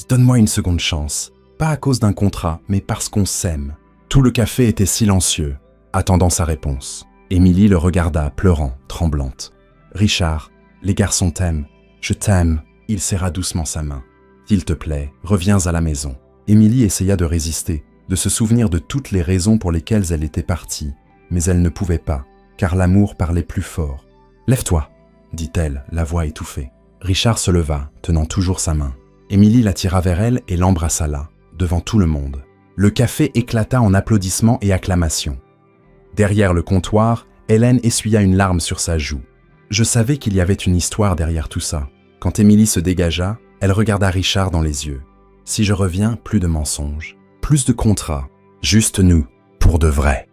Donne-moi une seconde chance. Pas à cause d'un contrat, mais parce qu'on s'aime. Tout le café était silencieux, attendant sa réponse. Émilie le regarda, pleurant, tremblante. Richard, les garçons t'aiment. Je t'aime. Il serra doucement sa main. S'il te plaît, reviens à la maison. Émilie essaya de résister, de se souvenir de toutes les raisons pour lesquelles elle était partie, mais elle ne pouvait pas, car l'amour parlait plus fort. Lève-toi, dit-elle, la voix étouffée. Richard se leva, tenant toujours sa main. Émilie l'attira vers elle et l'embrassa là, devant tout le monde. Le café éclata en applaudissements et acclamations. Derrière le comptoir, Hélène essuya une larme sur sa joue. Je savais qu'il y avait une histoire derrière tout ça. Quand Émilie se dégagea, elle regarda Richard dans les yeux. Si je reviens, plus de mensonges, plus de contrats, juste nous, pour de vrai.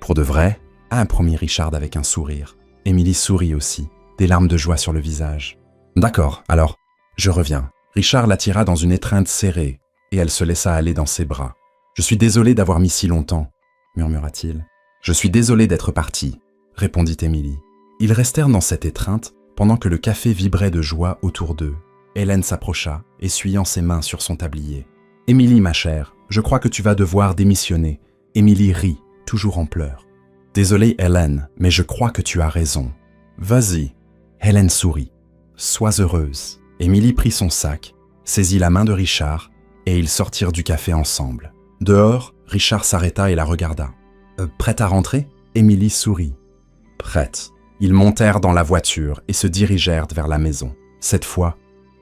Pour de vrai? Ah, promit Richard avec un sourire. Émilie sourit aussi, des larmes de joie sur le visage. D'accord, alors, je reviens. Richard l'attira dans une étreinte serrée, et elle se laissa aller dans ses bras. Je suis désolé d'avoir mis si longtemps, murmura-t-il. Je suis désolé d'être parti, répondit Émilie. Ils restèrent dans cette étreinte pendant que le café vibrait de joie autour d'eux. Hélène s'approcha, essuyant ses mains sur son tablier. « Émilie, ma chère, je crois que tu vas devoir démissionner. » Émilie rit, toujours en pleurs. « Désolée, Hélène, mais je crois que tu as raison. »« Vas-y. » Hélène sourit. « Sois heureuse. » Émilie prit son sac, saisit la main de Richard, et ils sortirent du café ensemble. Dehors, Richard s'arrêta et la regarda. « Prête à rentrer ?» Émilie sourit. « Prête. » Ils montèrent dans la voiture et se dirigèrent vers la maison. Cette fois,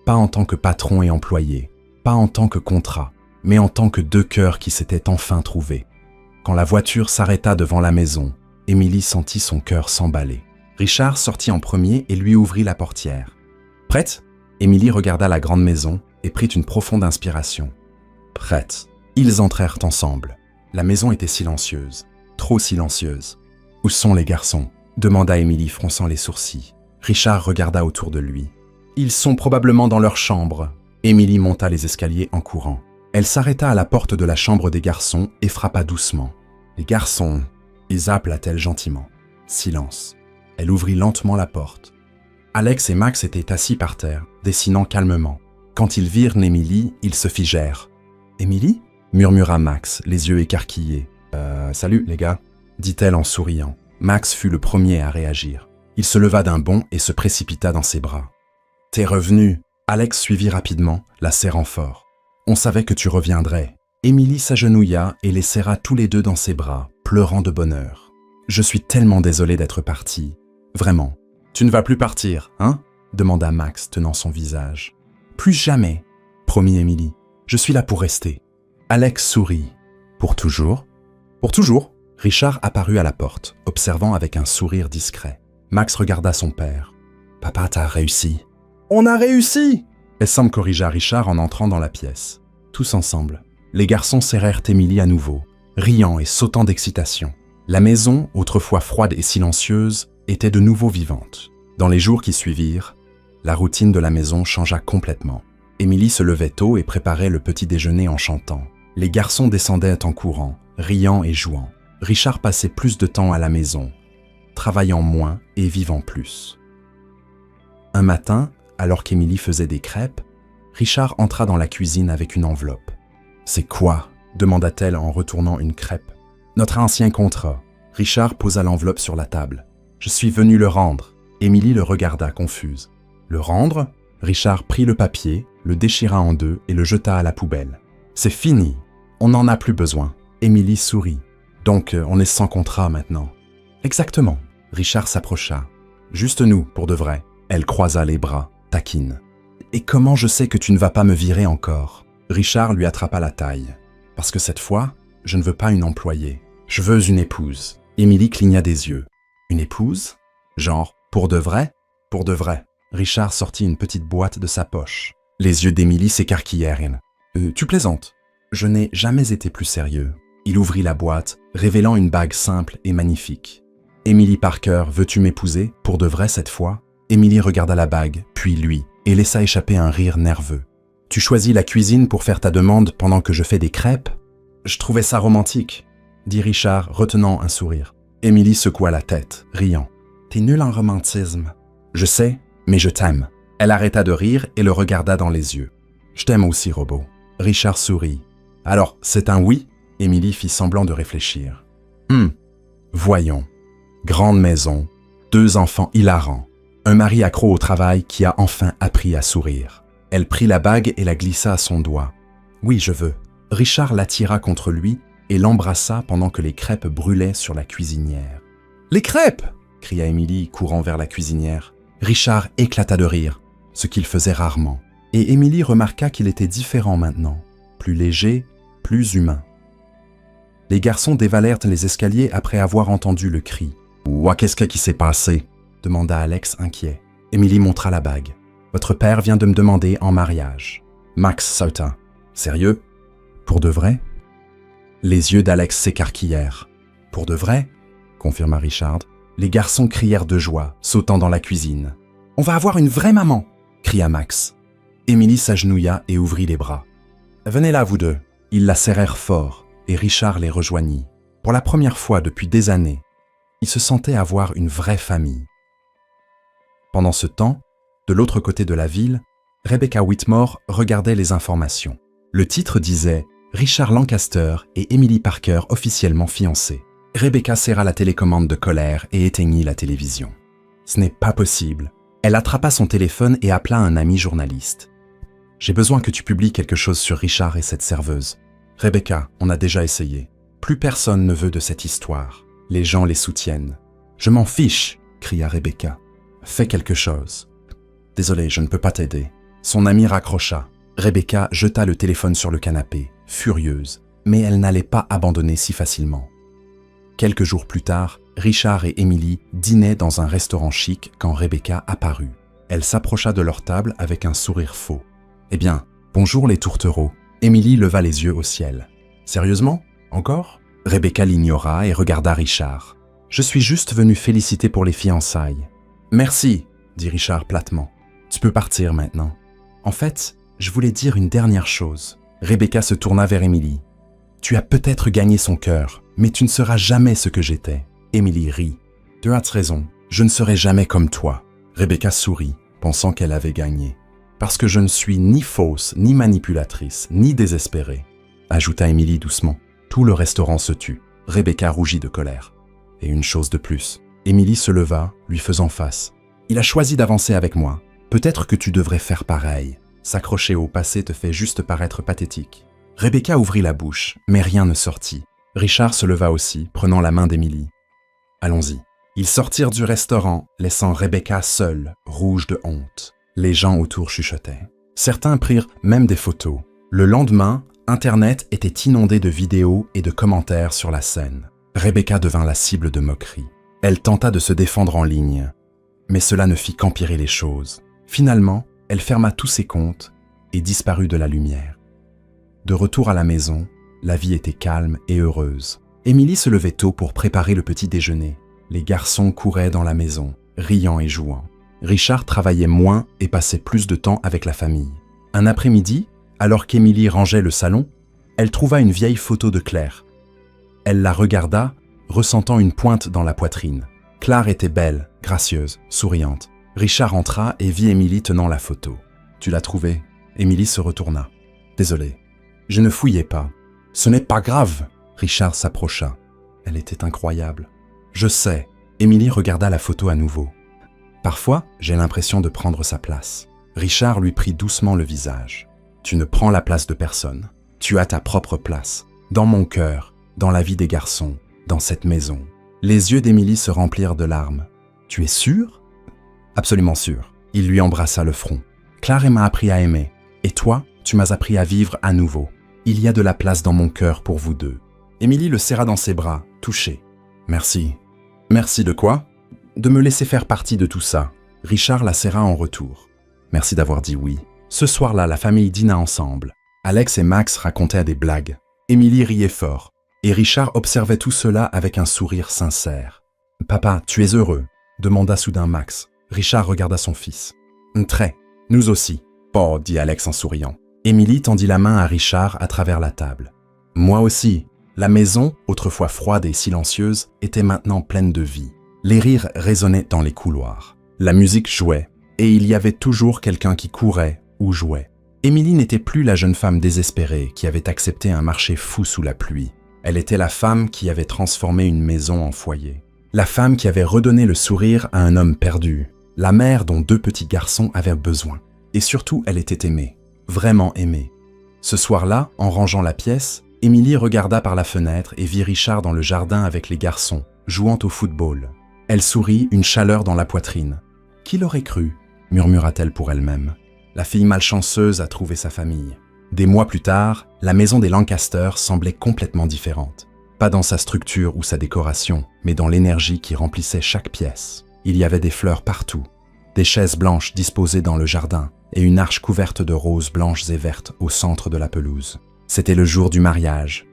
pas en tant que patron et employé, pas en tant que contrat, mais en tant que deux cœurs qui s'étaient enfin trouvés. Quand la voiture s'arrêta devant la maison, Émilie sentit son cœur s'emballer. Richard sortit en premier et lui ouvrit la portière. « Prête ?» Émilie regarda la grande maison et prit une profonde inspiration. « Prête ?» Ils entrèrent ensemble. La maison était silencieuse, trop silencieuse. « Où sont les garçons ?» demanda Émilie, fronçant les sourcils. Richard regarda autour de lui. Ils sont probablement dans leur chambre. Émilie monta les escaliers en courant. Elle s'arrêta à la porte de la chambre des garçons et frappa doucement. Les garçons, les appela-t-elle gentiment. Silence. Elle ouvrit lentement la porte. Alex et Max étaient assis par terre, dessinant calmement. Quand ils virent Émilie, ils se figèrent. « Émilie » murmura Max, les yeux écarquillés. « Salut, les gars » dit-elle en souriant. Max fut le premier à réagir. Il se leva d'un bond et se précipita dans ses bras. « T'es revenu !» Alex suivit rapidement, la serrant fort. « On savait que tu reviendrais. » Émilie s'agenouilla et les serra tous les deux dans ses bras, pleurant de bonheur. « Je suis tellement désolée d'être partie. Vraiment. Tu ne vas plus partir, hein ?» demanda Max, tenant son visage. « Plus jamais, » promit Émilie. « Je suis là pour rester. » Alex sourit. « Pour toujours ?»« Pour toujours ?» Richard apparut à la porte, observant avec un sourire discret. Max regarda son père. « Papa, t'as réussi. »« On a réussi !» Essam corrigea Richard en entrant dans la pièce. Tous ensemble, les garçons serrèrent Émilie à nouveau, riant et sautant d'excitation. La maison, autrefois froide et silencieuse, était de nouveau vivante. Dans les jours qui suivirent, la routine de la maison changea complètement. Émilie se levait tôt et préparait le petit déjeuner en chantant. Les garçons descendaient en courant, riant et jouant. Richard passait plus de temps à la maison, travaillant moins et vivant plus. Un matin, alors qu'Émilie faisait des crêpes, Richard entra dans la cuisine avec une enveloppe. « C'est quoi ?» demanda-t-elle en retournant une crêpe. « Notre ancien contrat. » Richard posa l'enveloppe sur la table. « Je suis venu le rendre. » Émilie le regarda confuse. « Le rendre ?» Richard prit le papier, le déchira en deux et le jeta à la poubelle. « C'est fini. On n'en a plus besoin. » Émilie sourit. Donc, on est sans contrat maintenant. Exactement. Richard s'approcha. Juste nous, pour de vrai. Elle croisa les bras, taquine. Et comment je sais que tu ne vas pas me virer encore? Richard lui attrapa la taille. Parce que cette fois, je ne veux pas une employée. Je veux une épouse. Émilie cligna des yeux. Une épouse? Genre, pour de vrai? Pour de vrai. Richard sortit une petite boîte de sa poche. Les yeux d'Émilie s'écarquillèrent. Tu plaisantes? Je n'ai jamais été plus sérieux. Il ouvrit la boîte, révélant une bague simple et magnifique. Emily Parker, veux-tu m'épouser, pour de vrai cette fois? Émilie regarda la bague, puis lui, et laissa échapper un rire nerveux. Tu choisis la cuisine pour faire ta demande pendant que je fais des crêpes? Je trouvais ça romantique, dit Richard, retenant un sourire. Émilie secoua la tête, riant. T'es nul en romantisme. Je sais, mais je t'aime. Elle arrêta de rire et le regarda dans les yeux. Je t'aime aussi, Robot. Richard sourit. Alors, c'est un oui? Émilie fit semblant de réfléchir. Voyons. Grande maison, 2 enfants hilarants, un mari accro au travail qui a enfin appris à sourire. Elle prit la bague et la glissa à son doigt. Oui, je veux. Richard l'attira contre lui et l'embrassa pendant que les crêpes brûlaient sur la cuisinière. Les crêpes! Cria Émilie, courant vers la cuisinière. Richard éclata de rire, ce qu'il faisait rarement, et Émilie remarqua qu'il était différent maintenant, plus léger, plus humain. Les garçons dévalèrent les escaliers après avoir entendu le cri. « Ouah, qu'est-ce qui s'est passé ?» demanda Alex inquiet. Émilie montra la bague. « Votre père vient de me demander en mariage. » Max sauta. « Sérieux? Pour de vrai ?» Les yeux d'Alex s'écarquillèrent. « Pour de vrai ?» confirma Richard. Les garçons crièrent de joie, sautant dans la cuisine. « On va avoir une vraie maman !» cria Max. Émilie s'agenouilla et ouvrit les bras. « Venez là, vous deux !» Ils la serrèrent fort et Richard les rejoignit. Pour la première fois depuis des années, il se sentait avoir une vraie famille. Pendant ce temps, de l'autre côté de la ville, Rebecca Whitmore regardait les informations. Le titre disait « Richard Lancaster et Emily Parker officiellement fiancés ». Rebecca serra la télécommande de colère et éteignit la télévision. Ce n'est pas possible. Elle attrapa son téléphone et appela un ami journaliste. « J'ai besoin que tu publies quelque chose sur Richard et cette serveuse. Rebecca, on a déjà essayé. Plus personne ne veut de cette histoire. Les gens les soutiennent. »« Je m'en fiche !» cria Rebecca. « Fais quelque chose. »« Désolé, je ne peux pas t'aider. » Son ami raccrocha. Rebecca jeta le téléphone sur le canapé, furieuse, mais elle n'allait pas abandonner si facilement. Quelques jours plus tard, Richard et Emily dînaient dans un restaurant chic quand Rebecca apparut. Elle s'approcha de leur table avec un sourire faux. « Eh bien, bonjour les tourtereaux. » Emily leva les yeux au ciel. « Sérieusement? Encore ?» Rebecca l'ignora et regarda Richard. « Je suis juste venue féliciter pour les fiançailles. »« Merci, » dit Richard platement. « Tu peux partir maintenant. »« En fait, je voulais dire une dernière chose. » Rebecca se tourna vers Emily. « Tu as peut-être gagné son cœur, mais tu ne seras jamais ce que j'étais. » Emily rit. « Tu as raison, je ne serai jamais comme toi. » Rebecca sourit, pensant qu'elle avait gagné. « Parce que je ne suis ni fausse, ni manipulatrice, ni désespérée. » ajouta Emily doucement. Tout le restaurant se tut. Rebecca rougit de colère. Et une chose de plus. Emily se leva, lui faisant face. « Il a choisi d'avancer avec moi. Peut-être que tu devrais faire pareil. S'accrocher au passé te fait juste paraître pathétique. » Rebecca ouvrit la bouche, mais rien ne sortit. Richard se leva aussi, prenant la main d'Emily. « Allons-y. » Ils sortirent du restaurant, laissant Rebecca seule, rouge de honte. Les gens autour chuchotaient. Certains prirent même des photos. Le lendemain, Internet était inondé de vidéos et de commentaires sur la scène. Rebecca devint la cible de moqueries. Elle tenta de se défendre en ligne, mais cela ne fit qu'empirer les choses. Finalement, elle ferma tous ses comptes et disparut de la lumière. De retour à la maison, la vie était calme et heureuse. Emily se levait tôt pour préparer le petit déjeuner. Les garçons couraient dans la maison, riant et jouant. Richard travaillait moins et passait plus de temps avec la famille. Un après-midi, alors qu'Emily rangeait le salon, elle trouva une vieille photo de Claire. Elle la regarda, ressentant une pointe dans la poitrine. Claire était belle, gracieuse, souriante. Richard entra et vit Emily tenant la photo. « Tu l'as trouvée ?» Emily se retourna. « Désolé. Je ne fouillais pas. »« Ce n'est pas grave !» Richard s'approcha. Elle était incroyable. « Je sais. » Emily regarda la photo à nouveau. « Parfois, j'ai l'impression de prendre sa place. » Richard lui prit doucement le visage. « Tu ne prends la place de personne. Tu as ta propre place. Dans mon cœur, dans la vie des garçons, dans cette maison. Les yeux d'Émilie se remplirent de larmes. « Tu es sûr ?»« Absolument sûr. » Il lui embrassa le front. « Claire m'a appris à aimer. Et toi, tu m'as appris à vivre à nouveau. Il y a de la place dans mon cœur pour vous deux. » Émilie le serra dans ses bras, touchée. « Merci. »« Merci de quoi ?»« De me laisser faire partie de tout ça. » Richard la serra en retour. « Merci d'avoir dit oui. » Ce soir-là, la famille dîna ensemble. Alex et Max racontaient des blagues. Émilie riait fort. Et Richard observait tout cela avec un sourire sincère. « Papa, tu es heureux ?» demanda soudain Max. Richard regarda son fils. « Très. Nous aussi. »« Oh » dit Alex en souriant. Émilie tendit la main à Richard à travers la table. « Moi aussi. » La maison, autrefois froide et silencieuse, était maintenant pleine de vie. Les rires résonnaient dans les couloirs. La musique jouait, et il y avait toujours quelqu'un qui courait ou jouait. Émilie n'était plus la jeune femme désespérée qui avait accepté un marché fou sous la pluie. Elle était la femme qui avait transformé une maison en foyer. La femme qui avait redonné le sourire à un homme perdu. La mère dont 2 petits garçons avaient besoin. Et surtout, elle était aimée. Vraiment aimée. Ce soir-là, en rangeant la pièce, Émilie regarda par la fenêtre et vit Richard dans le jardin avec les garçons, jouant au football. Elle sourit, une chaleur dans la poitrine. « Qui l'aurait cru ?» murmura-t-elle pour elle-même. La fille malchanceuse a trouvé sa famille. Des mois plus tard, la maison des Lancaster semblait complètement différente. Pas dans sa structure ou sa décoration, mais dans l'énergie qui remplissait chaque pièce. Il y avait des fleurs partout, des chaises blanches disposées dans le jardin et une arche couverte de roses blanches et vertes au centre de la pelouse. C'était le jour du mariage.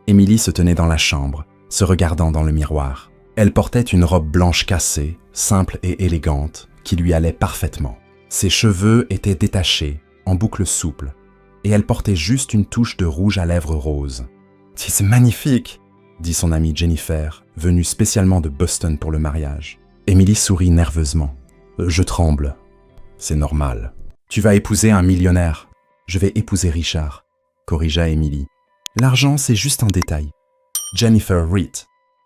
Émilie se tenait dans la chambre, se regardant dans le miroir. Elle portait une robe blanche cassée, simple et élégante, qui lui allait parfaitement. Ses cheveux étaient détachés, en boucles souples, et elle portait juste une touche de rouge à lèvres rose. « C'est magnifique !» dit son amie Jennifer, venue spécialement de Boston pour le mariage. Émilie sourit nerveusement. « Je tremble. »« C'est normal. Tu vas épouser un millionnaire. »« Je vais épouser Richard. » corrigea Émilie. « L'argent, c'est juste un détail. » Jennifer Reed.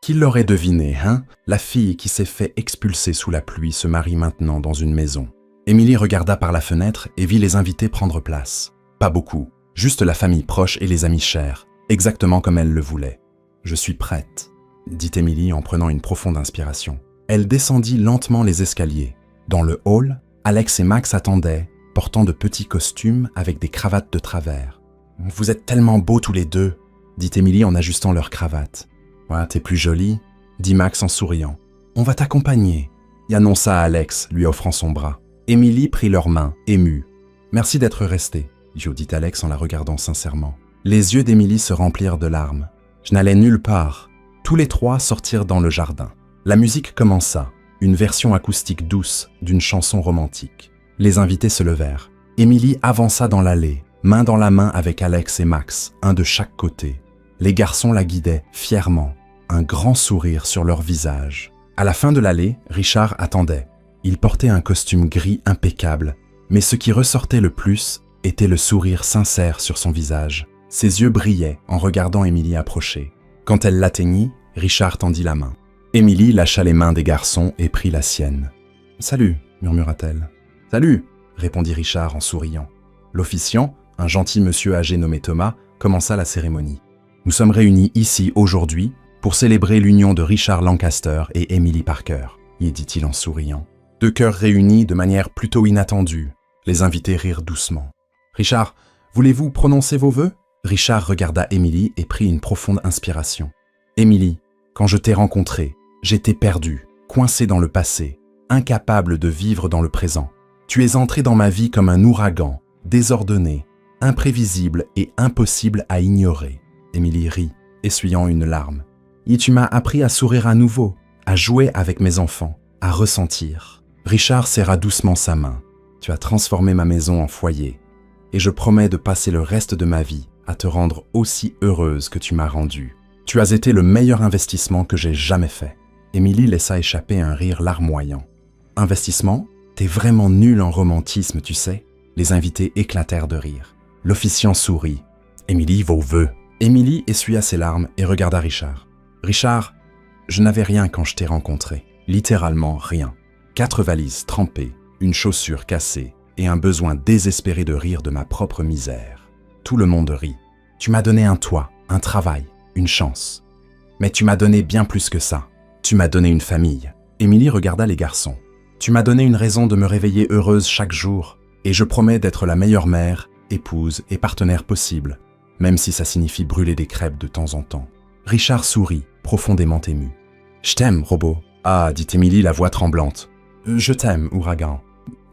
Qui l'aurait deviné, hein? La fille qui s'est fait expulser sous la pluie se marie maintenant dans une maison. Émilie regarda par la fenêtre et vit les invités prendre place. Pas beaucoup, juste la famille proche et les amis chers, exactement comme elle le voulait. « Je suis prête », dit Émilie en prenant une profonde inspiration. Elle descendit lentement les escaliers. Dans le hall, Alex et Max attendaient, portant de petits costumes avec des cravates de travers. « Vous êtes tellement beaux tous les deux », dit Émilie en ajustant leurs cravates. « Ouais, t'es plus jolie », dit Max en souriant. « On va t'accompagner », y annonça Alex, lui offrant son bras. Émilie prit leurs mains, émue. « Merci d'être restée », dit Alex en la regardant sincèrement. Les yeux d'Émilie se remplirent de larmes. « Je n'allais nulle part. » Tous les 3 sortirent dans le jardin. La musique commença, une version acoustique douce d'une chanson romantique. Les invités se levèrent. Émilie avança dans l'allée, main dans la main avec Alex et Max, un de chaque côté. Les garçons la guidaient fièrement, un grand sourire sur leur visage. À la fin de l'allée, Richard attendait. Il portait un costume gris impeccable, mais ce qui ressortait le plus était le sourire sincère sur son visage. Ses yeux brillaient en regardant Émilie approcher. Quand elle l'atteignit, Richard tendit la main. Émilie lâcha les mains des garçons et prit la sienne. « Salut » murmura-t-elle. « Salut » répondit Richard en souriant. L'officiant, un gentil monsieur âgé nommé Thomas, commença la cérémonie. « Nous sommes réunis ici aujourd'hui pour célébrer l'union de Richard Lancaster et Emily Parker » y dit-il en souriant. 2 cœurs réunis de manière plutôt inattendue. Les invités rirent doucement. « Richard, voulez-vous prononcer vos vœux ?» Richard regarda Émilie et prit une profonde inspiration. « Émilie, quand je t'ai rencontrée, j'étais perdue, coincée dans le passé, incapable de vivre dans le présent. Tu es entrée dans ma vie comme un ouragan, désordonné, imprévisible et impossible à ignorer. » Émilie rit, essuyant une larme. « Et tu m'as appris à sourire à nouveau, à jouer avec mes enfants, à ressentir. » Richard serra doucement sa main. « Tu as transformé ma maison en foyer, et je promets de passer le reste de ma vie à te rendre aussi heureuse que tu m'as rendue. Tu as été le meilleur investissement que j'ai jamais fait. » Émilie laissa échapper un rire larmoyant. « Investissement? T'es vraiment nulle en romantisme, tu sais. » Les invités éclatèrent de rire. L'officiant sourit. « Émilie, vos vœux. » Émilie essuya ses larmes et regarda Richard. « Richard, je n'avais rien quand je t'ai rencontré. Littéralement rien. 4 valises trempées, une chaussure cassée et un besoin désespéré de rire de ma propre misère. Tout le monde rit. Tu m'as donné un toit, un travail, une chance. Mais tu m'as donné bien plus que ça. Tu m'as donné une famille. Émilie regarda les garçons. Tu m'as donné une raison de me réveiller heureuse chaque jour, et je promets d'être la meilleure mère, épouse et partenaire possible, même si ça signifie brûler des crêpes de temps en temps. Richard sourit, profondément ému. « Je t'aime, robot. »« Ah, dit Émilie, la voix tremblante. »« Je t'aime, ouragan, »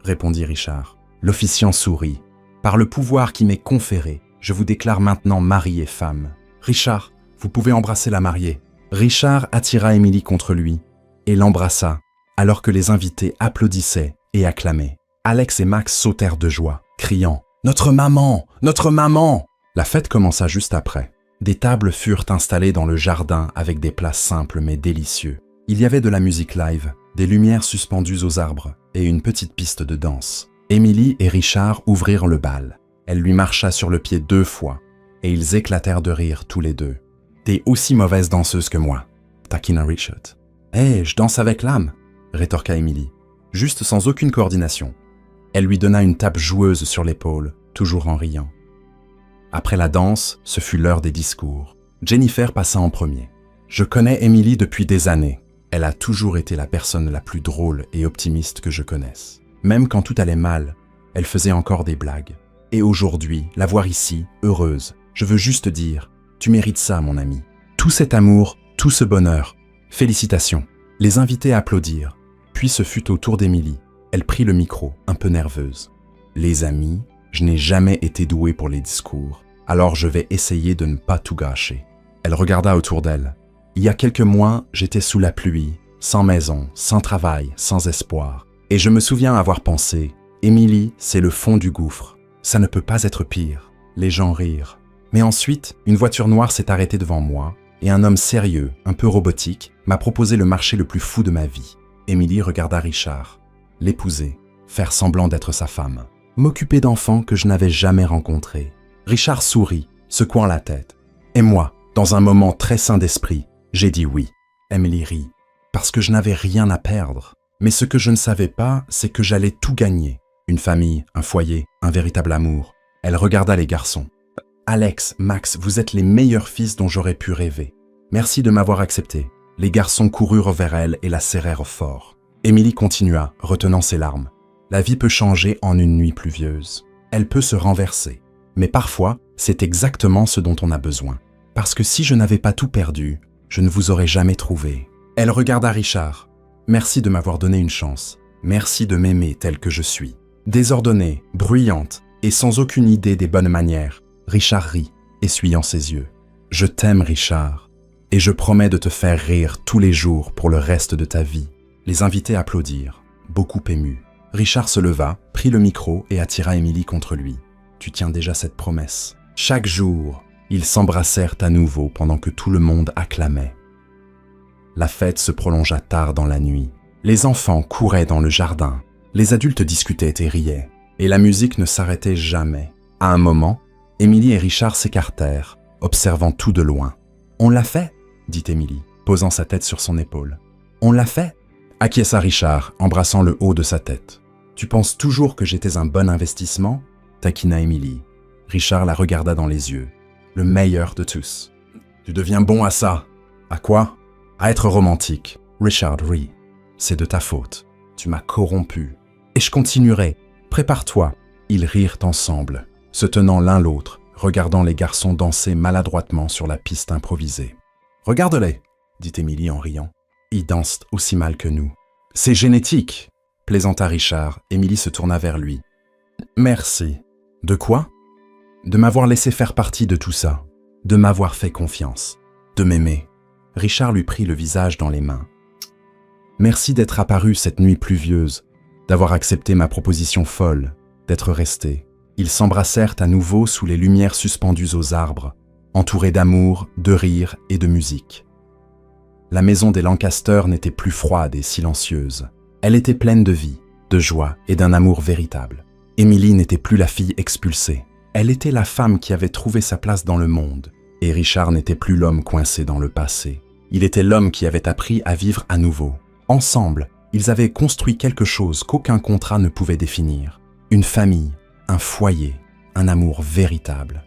répondit Richard. L'officiant sourit. « Par le pouvoir qui m'est conféré, je vous déclare maintenant mari et femme. Richard, vous pouvez embrasser la mariée. » Richard attira Émilie contre lui et l'embrassa, alors que les invités applaudissaient et acclamaient. Alex et Max sautèrent de joie, criant « Notre maman! Notre maman !» La fête commença juste après. Des tables furent installées dans le jardin avec des plats simples mais délicieux. Il y avait de la musique live, des lumières suspendues aux arbres et une petite piste de danse. Émilie et Richard ouvrirent le bal. Elle lui marcha sur le pied 2 fois et ils éclatèrent de rire tous les deux. « T'es aussi mauvaise danseuse que moi », taquina Richard. « Hé, je danse avec l'âme », rétorqua Émilie, juste sans aucune coordination. Elle lui donna une tape joueuse sur l'épaule, toujours en riant. Après la danse, ce fut l'heure des discours. Jennifer passa en premier. « Je connais Émilie depuis des années. Elle a toujours été la personne la plus drôle et optimiste que je connaisse. Même quand tout allait mal, elle faisait encore des blagues. Et aujourd'hui, la voir ici, heureuse, je veux juste dire, tu mérites ça, mon ami. Tout cet amour, tout ce bonheur. Félicitations. » Les invités applaudirent. Puis ce fut au tour d'Émilie. Elle prit le micro, un peu nerveuse. « Les amis, je n'ai jamais été douée pour les discours, alors je vais essayer de ne pas tout gâcher. » Elle regarda autour d'elle. « Il y a quelques mois, j'étais sous la pluie, sans maison, sans travail, sans espoir. Et je me souviens avoir pensé, Émilie, c'est le fond du gouffre. Ça ne peut pas être pire. » Les gens rirent. Mais ensuite, une voiture noire s'est arrêtée devant moi, et un homme sérieux, un peu robotique, m'a proposé le marché le plus fou de ma vie. Émilie regarda Richard. L'épouser, faire semblant d'être sa femme. M'occuper d'enfants que je n'avais jamais rencontrés. Richard sourit, secouant la tête. Et moi, dans un moment très sain d'esprit, j'ai dit oui. Émilie rit, parce que je n'avais rien à perdre. Mais ce que je ne savais pas, c'est que j'allais tout gagner. Une famille, un foyer, un véritable amour. Elle regarda les garçons. Alex, Max, vous êtes les meilleurs fils dont j'aurais pu rêver. Merci de m'avoir accepté. Les garçons coururent vers elle et la serrèrent fort. Émilie continua, retenant ses larmes. La vie peut changer en une nuit pluvieuse. Elle peut se renverser. Mais parfois, c'est exactement ce dont on a besoin. Parce que si je n'avais pas tout perdu, je ne vous aurais jamais trouvé. Elle regarda Richard. Merci de m'avoir donné une chance. Merci de m'aimer tel que je suis. Désordonnée, bruyante et sans aucune idée des bonnes manières, Richard rit, essuyant ses yeux. Je t'aime, Richard, et je promets de te faire rire tous les jours pour le reste de ta vie. Les invités applaudirent, beaucoup émus. Richard se leva, prit le micro et attira Émilie contre lui. Tu tiens déjà cette promesse. Chaque jour, ils s'embrassèrent à nouveau pendant que tout le monde acclamait. La fête se prolongea tard dans la nuit. Les enfants couraient dans le jardin. Les adultes discutaient et riaient. Et la musique ne s'arrêtait jamais. À un moment, Émilie et Richard s'écartèrent, observant tout de loin. « On l'a fait ?» dit Émilie, posant sa tête sur son épaule. « On l'a fait ?» acquiesça Richard, embrassant le haut de sa tête. « Tu penses toujours que j'étais un bon investissement ?» taquina Émilie. Richard la regarda dans les yeux. « Le meilleur de tous. »« Tu deviens bon à ça. »« À quoi ?»« À être romantique. » Richard rit. « C'est de ta faute. Tu m'as corrompu. Et je continuerai. Prépare-toi. » Ils rirent ensemble, se tenant l'un l'autre, regardant les garçons danser maladroitement sur la piste improvisée. « Regarde-les !» dit Émilie en riant. « Ils dansent aussi mal que nous. »« C'est génétique !» plaisanta Richard. Émilie se tourna vers lui. « Merci. »« De quoi ?»« De m'avoir laissé faire partie de tout ça. De m'avoir fait confiance. De m'aimer. » Richard lui prit le visage dans les mains. « Merci d'être apparu cette nuit pluvieuse, d'avoir accepté ma proposition folle, d'être resté. » Ils s'embrassèrent à nouveau sous les lumières suspendues aux arbres, entourés d'amour, de rire et de musique. La maison des Lancaster n'était plus froide et silencieuse. Elle était pleine de vie, de joie et d'un amour véritable. Émilie n'était plus la fille expulsée. Elle était la femme qui avait trouvé sa place dans le monde. Et Richard n'était plus l'homme coincé dans le passé. Il était l'homme qui avait appris à vivre à nouveau. Ensemble, ils avaient construit quelque chose qu'aucun contrat ne pouvait définir. Une famille, un foyer, un amour véritable.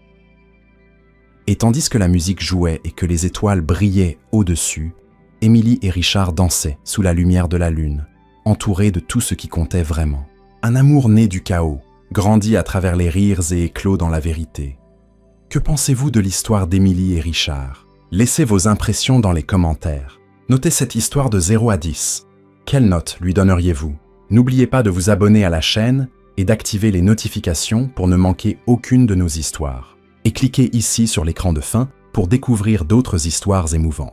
Et Et tandis que la musique jouait et que les étoiles brillaient au-dessus, Émilie et Richard dansaient sous la lumière de la lune, entourés de tout ce qui comptait vraiment. Un amour né du chaos, grandi à travers les rires et éclos dans la vérité. Que pensez-vous de l'histoire d'Émilie et Richard? Laissez vos impressions dans les commentaires. Notez cette histoire de 0 à 10. Quelle note lui donneriez-vous? N'oubliez pas de vous abonner à la chaîne et d'activer les notifications pour ne manquer aucune de nos histoires. Et cliquez ici sur l'écran de fin pour découvrir d'autres histoires émouvantes.